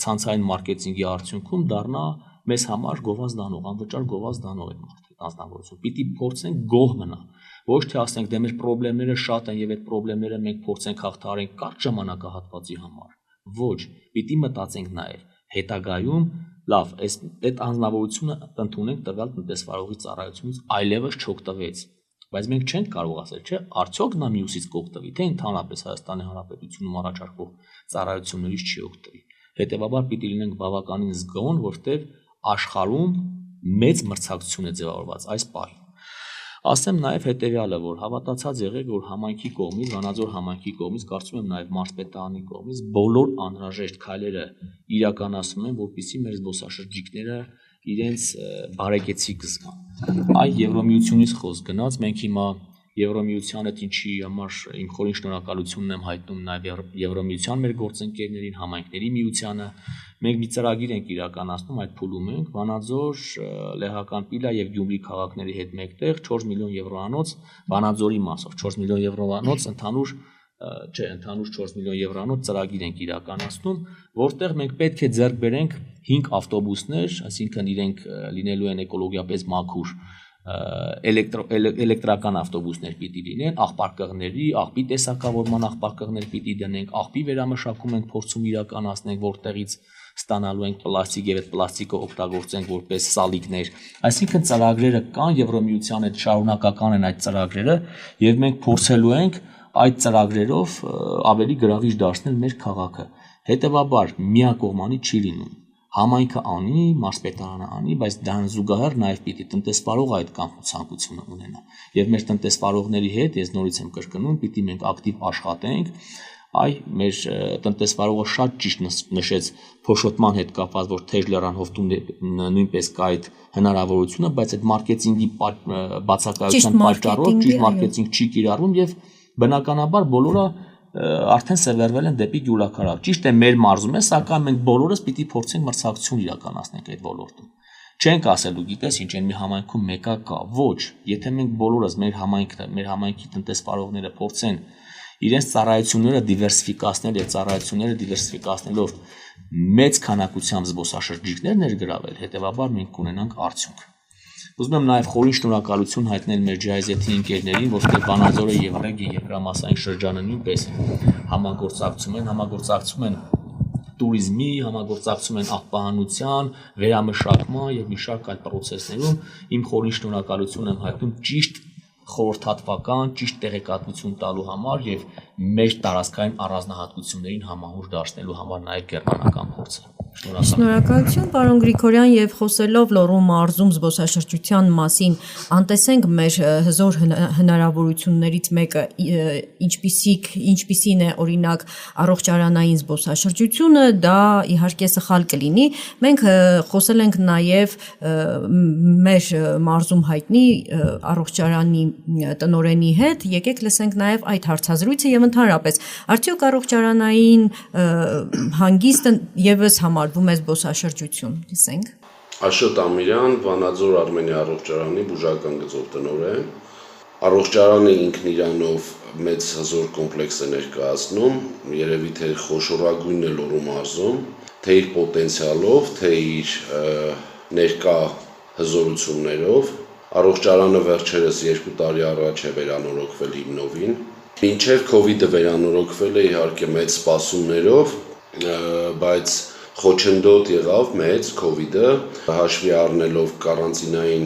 ցանցային մարքեթինգի արդյունքում դառնա մեզ համար գովազդանող, անվճար գովազդանող այդ մարդիկ անձնավորություն։ Պիտի փորձենք գոհ մնալ, ոչ թե ասենք դե մեր խնդիրները շատ են եւ այդ խնդիրները մենք փորձենք հաղթահարենք կարճ ժամանակահատվածի համար։ Ոչ, պիտի մտածենք նաև հետագայում, լավ, այդ անձնավորությունը ընդունենք տվյալ տնտեսվարողի ծառայությունից այլևս չօգտվեց։ Բայց մենք չենք կարող ասել, չէ՞, արդյոք նա մյուսից կօգտվի, թե ընդհանրապես Հայաստանի Հանրապետությունում առաջարկվող ծառայություններից չի օգտվի։ Հետևաբար պիտի լինենք բավականին զգոն, որտեղ աշխարհում մեծ մրցակցություն է ձևավորված այս պահին։ Ասեմ նաև հետևյալը, որ հավատացած եղեք, որ համայնքի կողմից, Վանաձոր համայնքի կողմից, կարծում եմ նաև մարզպետարանի կողմից բոլոր անհրաժեշտ քայլերը իրականացում են, որպեսզի մեր զբոսաշրջիկները իրենց բարեկեցիկ զգան։ Այ Եվրոմիությունից խոսք գնաց, մենք հիմա Եվրոմիությանը ինչի համար իմ խորին շնորհակալությունն եմ հայտնում նաև Եվրոմիության մեր գործընկերներին, համայնքների միությանը։ Մենք մի ծրագիր ենք իրականացնում, այդ փուլում ենք Վանաձոր, Լեհական Պիլա եւ Գյումրի քաղաքների հետ մեկտեղ 4 միլիոն եվրանոց Վանաձորի մասով 4 միլիոն եվրանոց ընդհանուր 4 միլիոն եվրանոց ծրագիր ենք իրականացնում, որտեղ մենք պետք է ձեռք բերենք 5 ավտոբուսներ, այսինքն իրենք լինելու են էկոլոգիապես մաքուր էլեկտրական ավտոբուսներ պիտի լինեն, աղբարկղների, աղբի տեսակավորման աղբարկղներ պիտի դնենք, աղբի վերամշակում ենք փորձում իրականացնենք, որտեղից ստանալու ենք պլաստիկ եւ այդ պլաստիկը օգտագործենք որպես սալիկներ։ Այսինքն ծրագրերը կան, Եվրոմիության հետ շարունակական են այդ ծրագրերը եւ մենք փորձելու ենք այդ ծրագրերով ավելի գրավիչ դարձնել մեր քաղաքը։ Հետևաբար միակողմանի չի լինում։ Համայնքը անի, մարզպետարանը անի, բայց դրան զուգահեռ նաև պիտի տնտեսվարողը այդ կամացանկությունը ունենա։ Եվ մեր տնտեսվարողների հետ, ես նորից եմ կրկնում, պիտի մենք ակտիվ աշխատենք։ Մեր տնտեսվարողը շատ ճիշտ նշեց փոշոտման հետ կապված, որ թեժ լեռան հովտում նույնպես կա այդ հնարավորությունը, բայց այդ մարքեթինգի բացակայության պատճառով ճիշտ մարքեթինգ չի կիրառվում եւ բնականաբար բոլորը արդեն սևեռվել են դեպի յուլակարակ։ Ճիշտ է, մեր մարզում է, սակայն մենք բոլորս պիտի փորձենք մրցակցություն իրականացնենք այդ ոլորտում։ Չենք ասելու, գիտես ինչ, այն մի համայնքում մեկա կա, ոչ, եթե մենք բոլորս մեր համայնքի տնտեսվարողները փորձեն իրենց ծառայությունները դիվերսիֆիկացնել եւ ծառայությունները դիվերսիֆիկացնելով մեծ քանակությամբ զբոսաշրջիկներ ներգրավել, հետեւաբար մենք կունենանք արդյունք։ Ուզում եմ նաև խորին շնորհակալություն հայտնել մեր GIZ-ի ընկերներին, որտեղ Վանաձորը եւ Ռեգի երկրամասային շրջանը նույնպես համագործակցում են տուրիզմի, համագործակցում են աղբահանության, վերամշակման եւ մի շարք այլ process-ներում։ Իմ խորին շնորհակալություն եմ հայտնում ճիշտ խորհրդատվական, ճիշտ տեղեկատվություն տալու համար եւ մեր տարածքային առանձնահատկություններին համահունչ դարձնելու համար նաեւ գերմանական փորձը։ Շնորհակալություն, պարոն Գրիգորյան, եւ խոսելով Լոռու մարզում զբոսաշրջության մասին, անտեսենք մեր հզոր հնարավորություններից մեկը, ինչպիսին է օրինակ առողջարանային զբոսաշրջությունը, դա իհարկե սխալ կլինի։ Մենք խոսել ենք նաեւ մեր մարզում հայտնի առողջարանի տնօրենի հետ, եկեք լսենք նաեւ այդ հարցազրույցը եւ ընդհանրապես արդյոք առողջարանային հանգիստը եւս համարվում է զբոսաշրջություն, լսենք։ Աշոտ Ամիրյան, Վանաձոր Արմենիա առողջարանի բուժական գծով տնօրեն։ Առողջարանը ինքն իրանով մեծ հզոր կոմպլեքս է ներկայացնում, երևի թե խոշորագույնն է Լոռու մարզում, թե իր պոտենցիալով, թե իր ներկա հզորություններով։ Առողջարանը վերջերս 2 տարի առաջ է վերանորոգվել հիմնովին։ Մինչև COVID-ը վերանորոգվել է իհարկե մեծ սպասումներով, բայց խոչընդոտ եղավ մեծ COVID-ը, հաշվի առնելով կարանտինային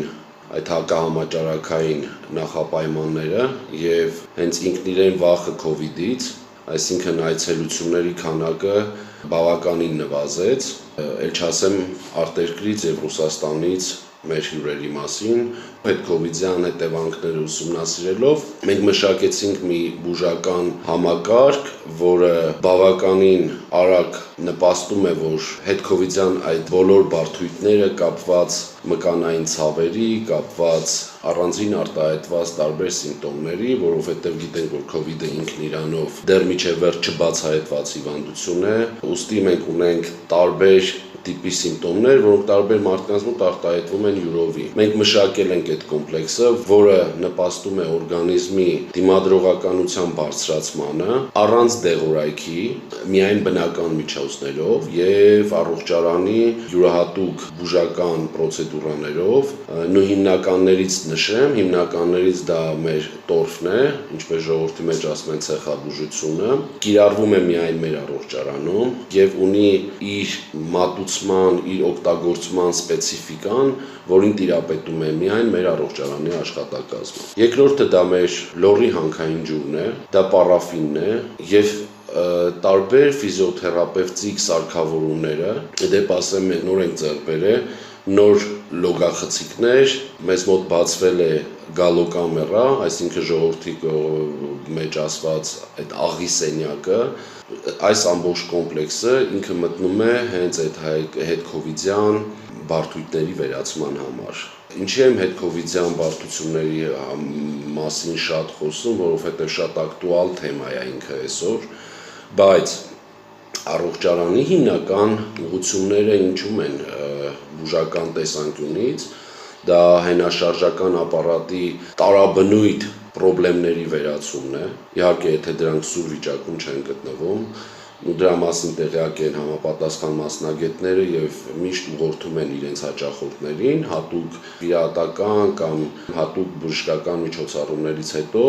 այդ հակահամաճարակային նախապայմանները եւ հենց ինքն իրեն վախը COVID-ից, այսինքն այցելությունների քանակը բավականին նվազեց, ել չասեմ արտերկրից եւ Ռուսաստանից մեր հյուրերի մասին, այդ COVID-յան հետևանքները ուսումնասիրելով, մենք մշակեցինք մի բուժական համակարգ, որը բավականին արագ նպաստում է, որ հետ-COVID-յան այդ բոլոր բարդույթները կապված մկանային ցավերի, կապված առանձին արտահայտված տարբեր սիմպտոմների, որովհետև գիտենք, որ COVID-ը ինքն իրանով դեռ միջև վերջ չբացահայտված հիվանդություն է, ուստի մենք ունենք տարբեր տիպի սիմպտոմներ, որոնք տարբեր մարդկանց մոտ արտահայտվում են յուրովի։ Մենք մշակել ենք այդ կոմպլեքսը, որը նպաստում է օրգանիզմի դիմադրողականության բարձրացմանը, առանց դեղորայքի, միայն բնական միջոցներով եւ առողջարանի յուրահատուկ բուժական պրոցեդուրաներով։ Նույն հիմնականներից նշեմ, հիմնականներից դա մեր տորֆն է, ինչպես ժողովրդի մեջ ասում են ցեխաբուժությունը, կիրառվում է միայն մեր առողջարանում եւ ունի իր մատուցման, իր օգտագործման սպეციფիկան, որին տիրապետում է միայն մեր առողջարանի աշխատակազմը։ Երկրորդը դա մեր լոռի հանքային ջուրն է, դա պարաֆինն է եւ տարբեր ֆիզիոթերապևտիկ սարքավորումները, դեպ ասեմ մենք նոր ենք ձեռք բերել նոր լոգախցիկներ, մեզ մոտ բացվել է գալոկամերա, այսինքն ժողովրդի մեջ ասված այդ աղի սենյակը, այս ամբողջ կոմպլեքսը ինքը մտնում է հենց այդ հետ-COVID-յան բարդույթների վերացման համար։ Ինչի եմ հետ-COVID-յան բարդությունների մասին շատ խոսում, որովհետև շատ ակտուալ թեմա է ինքը այսօր, բայց առողջարանի հիմնական ուղղությունները ինչում են բուժական տեսանկյունից, դա հենաշարժական ապարատի տարաբնույթ պրոբլեմների վերացումն է, իհարկե եթե դրանք սուր վիճակում չեն գտնվում, դրա մասին տեղյակ են համապատասխան մասնագետները եւ միշտ ուղղորդում են իրենց հաճախորդներին հատուկ վիրահատական կամ հատուկ բժշկական միջոցառումներից հետո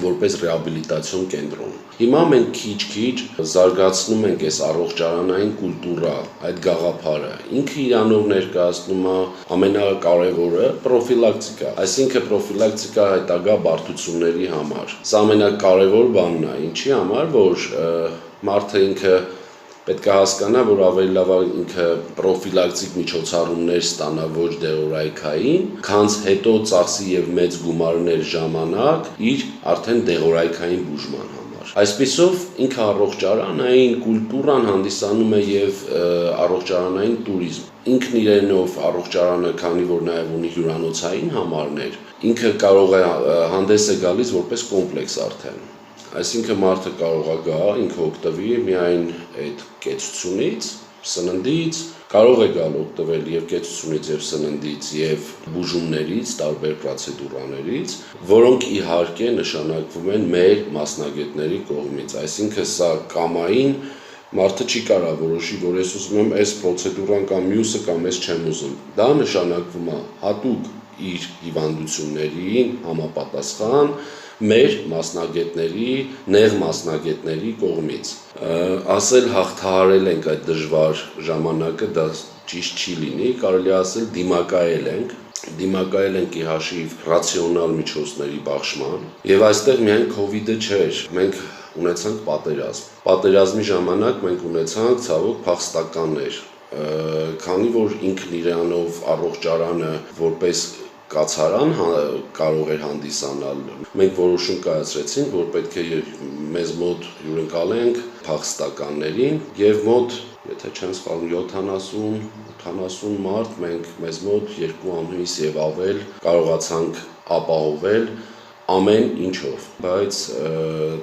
որպես ռեաբիլիտացիոն կենտրոն։ Հիմա մենք քիչ-քիչ զարգացնում ենք այս առողջարանային կուլտուրա, այդ գաղափարը։ Ինքը իրանով ներկայացնում է ամենակարևորը պրոֆիլակտիկա, այսինքն պրոֆիլակտիկա հետագա բարդությունների համար։ Սա ամենակարևոր բանն է, ինչի համար, որ մարդը ինքը պետք է հասկանա, որ ավելի լավ է ինքը պրոֆիլակտիկ միջոցառումներ ստանա ոչ դեղորայքային, քան հետո ծախսի եւ մեծ գումարներ ժամանակ իր արդեն դեղորայքային բուժման համար։ Այսպիսով ինքը առողջարանային կուլտուրան հանդիսանում է եւ առողջարանային туриզմ։ Ինքն իրենով առողջարանը, քանի որ նաեւ ունի հյուրանոցային համարներ, ինքը կարող է հանդես է գալիս որպես կոմպլեքս արդեն։ Այսինքն մարդը կարող է գա, ինքը օգտվի միայն այդ կեցությունից, սննդից, կարող է գալ օգտվել եւ կեցությունից եւ սննդից եւ բուժումներից, տարբեր պրոցեդուրաներից, որոնք իհարկե նշանակվում են մեր մասնագետների կողմից, այսինքն սա կամային մարդը չի կարող որոշի, որ ես ուզում եմ այս պրոցեդուրան կամ մյուսը կամ ես չեմ ուզում։ Դա նշանակվում է հատուկ իր հիվանդություններին համապատասխան մեր մասնագետների, նեղ մասնագետների կողմից։ Ասել հաղթահարել ենք այդ դժվար ժամանակը, դա ճիշտ չի լինի, կարելի ասել դիմակայել ենք ի հաշիվ ռացիոնալ միջոցների բաշխման, եւ այստեղ միայն COVID-ը չէր, մենք ունեցանք պատերազմ։ Պատերազմի ժամանակ մենք ունեցանք ցավոք փախստականներ, քանի որ ինքն իրանով առողջարանը որպես կացարան կարող էր հանդիսանալ։ Մենք որոշում կայացրեցինք, որ պետք է մեզ մոտ հյուրընկալենք փախստականներին եւ մոտ, եթե չեմ սխալվում, 70 մարդ մենք մեզ մոտ 2 ամիս եւ ավել կարողացանք ապահովել ամեն ինչով, բայց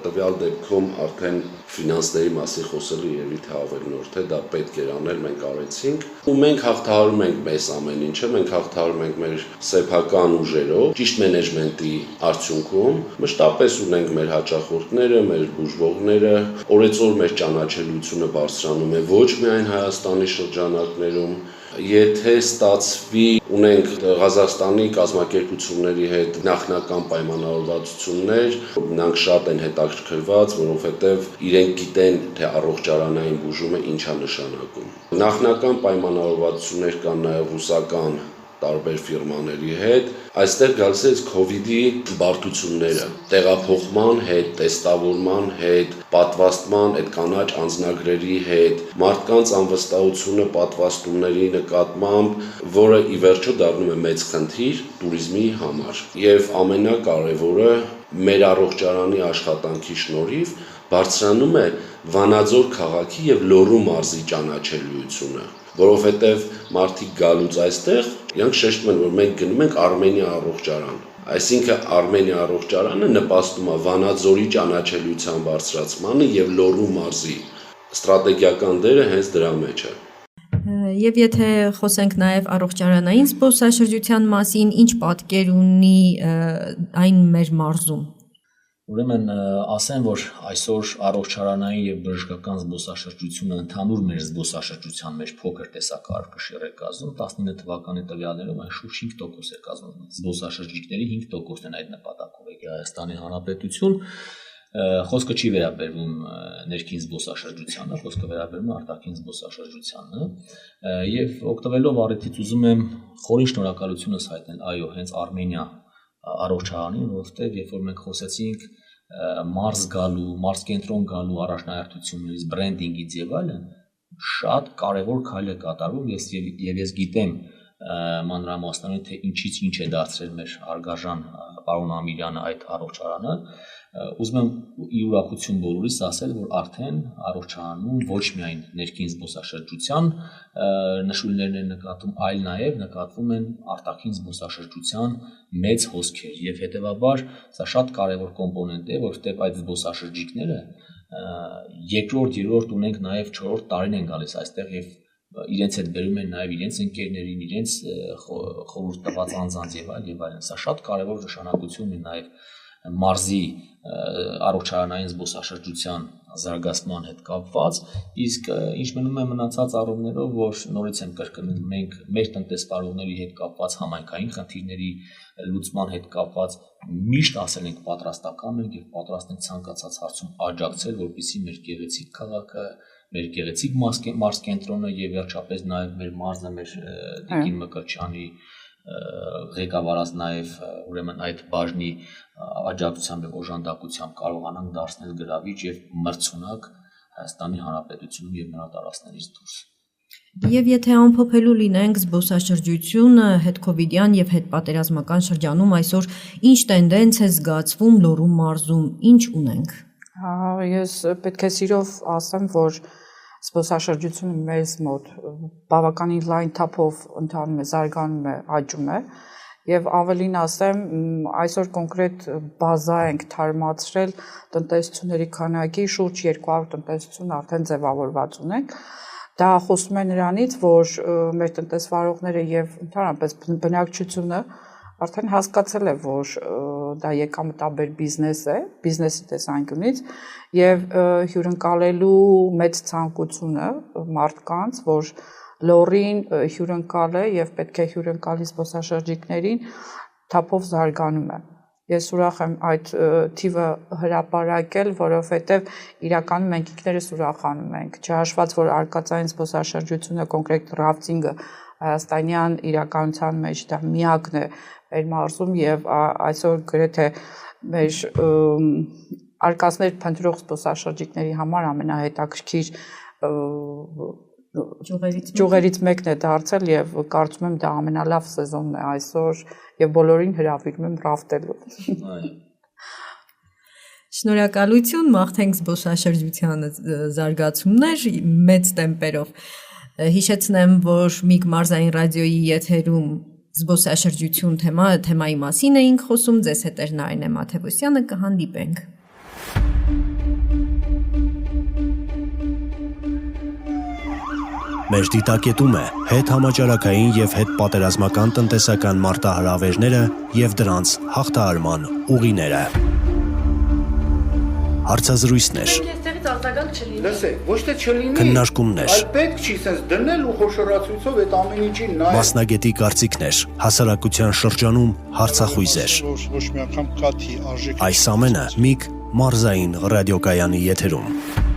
տվյալ դեպքում արդեն ֆինանսների մասին խոսելը երևի թե ավելի նոր թե դա պետք էր անել, մենք արեցինք ու մենք հաղթահարում ենք մեզ ամեն ինչը, մենք հաղթահարում ենք մեր սեփական ուժերով, ճիշտ մենեջմենտի արդյունքում, մշտապես ունենք մեր հաճախորդները, մեր բուժվողները, օրեցօր մեր ճանաչելիությունը բարձրանում է ոչ միայն Հայաստանի շրջանակներում, եթե ստացվի ունենք Ղազախստանի կազմակերպությունների հետ նախնական պայմանավորվածություններ, նրանք շատ են հետաքրքրված, որովհետև իրենք գիտեն, թե առողջարանային բուժումը ինչ է նշանակում։ Նախնական պայմանավորվածություններ կան նաև ռուսական տարբեր ֆիրմաների հետ, այստեղ գալիս է COVID-ի բարդությունները, տեղափոխման հետ, տեստավորման հետ, պատվաստման, այդ կանաչ անձնագրերի հետ, մարդկանց անվստահությունը պատվաստումների նկատմամբ, որը ի վերջո դառնում է մեծ խնդիր туриզմի համար։ Եվ ամենակարևորը մեր առողջարանի աշխատանքի շնորհիվ բարձրանում է Վանաձոր քաղաքի եւ Լոռու մարզի ճանաչելիությունը, որովհետև մարդիկ գալուց այստեղ իրանք շեշտում են, որ մենք գնում ենք Արմենիա առողջարան։ Այսինքն Արմենիա առողջարանը նպաստում է Վանաձորի ճանաչելիության բարձրացմանը եւ Լոռու մարզի ստրատեգիական դերը հենց դրա մեջ է։ Եվ եթե խոսենք նաև առողջարանային զբոսաշրջության մասին, ինչ պատկեր ունի այն մեր մարզում։ Ուրեմն ասեմ, որ այսօր առողջարանային եւ բժշկական զբոսաշրջությունը ընդհանուր մեր զբոսաշրջության մեջ փոքր տեսակարգ է կազմում, 19 թվականի տվյալներով այն շուրջ 5% է կազմում։ Զբոսաշրջիկների 5%-ն են այդ նպատակով եկել Հայաստանի Հանրապետություն։ Խոսքը չի վերաբերվում ներքին զբոսաշրջությանը, խոսքը վերաբերվում է արտաքին զբոսաշրջությանը, եւ օգտվելով առիթից ուզում եմ խորին շնորհակալությունս հայտնել այո հենց Արմենիա առողջարանին, որովհետեւ երբ որ մենք խոսեցինք մարզ գալու, մարզ կենտրոն գալու առաջնահերթություններից, բրենդինգից եւ այլն, շատ կարեւոր քայլ է կատարվում, եւ ես գիտեմ մանրամասնորեն թե ինչից ինչ է դարձրել մեր հարգարժան պարոն Ամիրյանը այդ առողջարանը, ուզում եմ ի ուրախություն բոլորիս ասել, որ արդեն առողջարանում ոչ միայն ներքին զբոսաշրջության նշույլներն են նկատվում, այլ նաև նկատվում են արտաքին զբոսաշրջության մեծ հոսքեր եւ հետեւաբար սա շատ կարեւոր կոմպոնենտ է, որովհետեւ այդ զբոսաշրջիկները երկրորդ, երրորդ ունենք նաև չորրորդ տարին են գալիս այստեղ եւ իրենց հետ բերում են նաև իրենց ընկերներին, իրենց խորհուրդ տված անձանց եւ այլն, սա շատ կարեւոր նշանակություն ունի նաև մարզի առողջարանային զբոսաշրջության զարգացման հետ կապված, իսկ ինչ մնում է մնացած առումներով, որ նորից եմ կրկնում, մենք մեր տնտեսվարողների հետ կապված համայնքային խնդիրների լուծման հետ կապված միշտ ասել ենք պատրաստական ենք եւ պատրաստ ենք ցանկացած հարցում աջակցել, որպեսզի մեր գեղեցիկ քաղաքը, մեր գեղեցիկ մարզ կենտրոնը եւ վերջապես նաեւ մեր մարզը, մեր Տիկին Մկրտչյանի ղեկավարած նաև ուրեմն այդ բաժնի աջակցությամբ եւ օժանդակությամբ կարողանանք դարձնել գրավիչ եւ մրցունակ Հայաստանի Հանրապետությունում եւ նրա տարածքներից դուրս։ Եվ եթե ամփոփելու լինենք զբոսաշրջությունը հետքովիդյան եւ հետպատերազմական շրջանում այսօր ինչ տենդենց է զգացվում Լոռու մարզում, ինչ ունենք։ Ես պետք է սիրով ասեմ, որ զբոսաշրջությունը մեզ մոտ բավականին լայն թափով ընթանում է, զարգանում է, աճում է եւ ավելին ասեմ, այսօր կոնկրետ բազա ենք թարմացրել տնտեսությունների քանակի, շուրջ 200 տնտեսություն արդեն ձևավորված ունենք։ Դա խոսում է նրանից, որ մեր տնտեսվարողները եւ ընդհանրապես բնակչությունը արդեն հասկացել է, որ դա եկամտաբեր բիզնես է, բիզնեսի տեսանկյունից եւ հյուրընկալելու մեծ ցանկությունը մարդկանց, որ Լոռին հյուրընկալ է եւ պետք է հյուրընկալի զբոսաշրջիկներին թափով զարգանում է։ Ես ուրախ եմ այդ թիվը հրապարակել, որովհետև իրականում մենք ինքներս ուրախանում ենք, չհաշված որ արկածային զբոսաշրջությունը, կոնկրետ ռաֆտինգը հայաստանյան իրականության մեջ դա միակն է մեր մարզում եւ այսօր գրեթե մեր արկածներ փնտրող զբոսաշրջիկների համար ամենահետաքրքիր ճյուղերից մեկն է դարձել եւ կարծում եմ դա ամենալավ սեզոնն է այսօր եւ բոլորին հրավիրում եմ ռաֆտելու։ Շնորհակալություն, մաղթենք զբոսաշրջությանը զարգացումներ մեծ տեմպերով։ Հիշեցնեմ, որ Միգ մարզային ռադիոյի եթերում զբոսաշրջություն թեմայի մասին էինք խոսում, ձեզ հետ էր Նարինե Մաթևոսյանը, կհանդիպենք։ Մեր դիտակետում է հետհամաճարակային եւ հետպատերազմական տնտեսական մարտահրավերները եւ դրանց հաղթահարման ուղիները։ Հարցազրույցներ։ Լսեք, ոչ թե չլինի, քննարկումներ, այլ պետք չի sense դնել ու խոշորացույցով այդ ամեն ինչին նայել։ Մասնագետի կարծիքներ, հասարակության շրջանում հարցախույզեր։ Ոչ մի անգամ կաթի արժեք։ Այս ամենը Միգ մարզային ռադիոկայանի եթերում։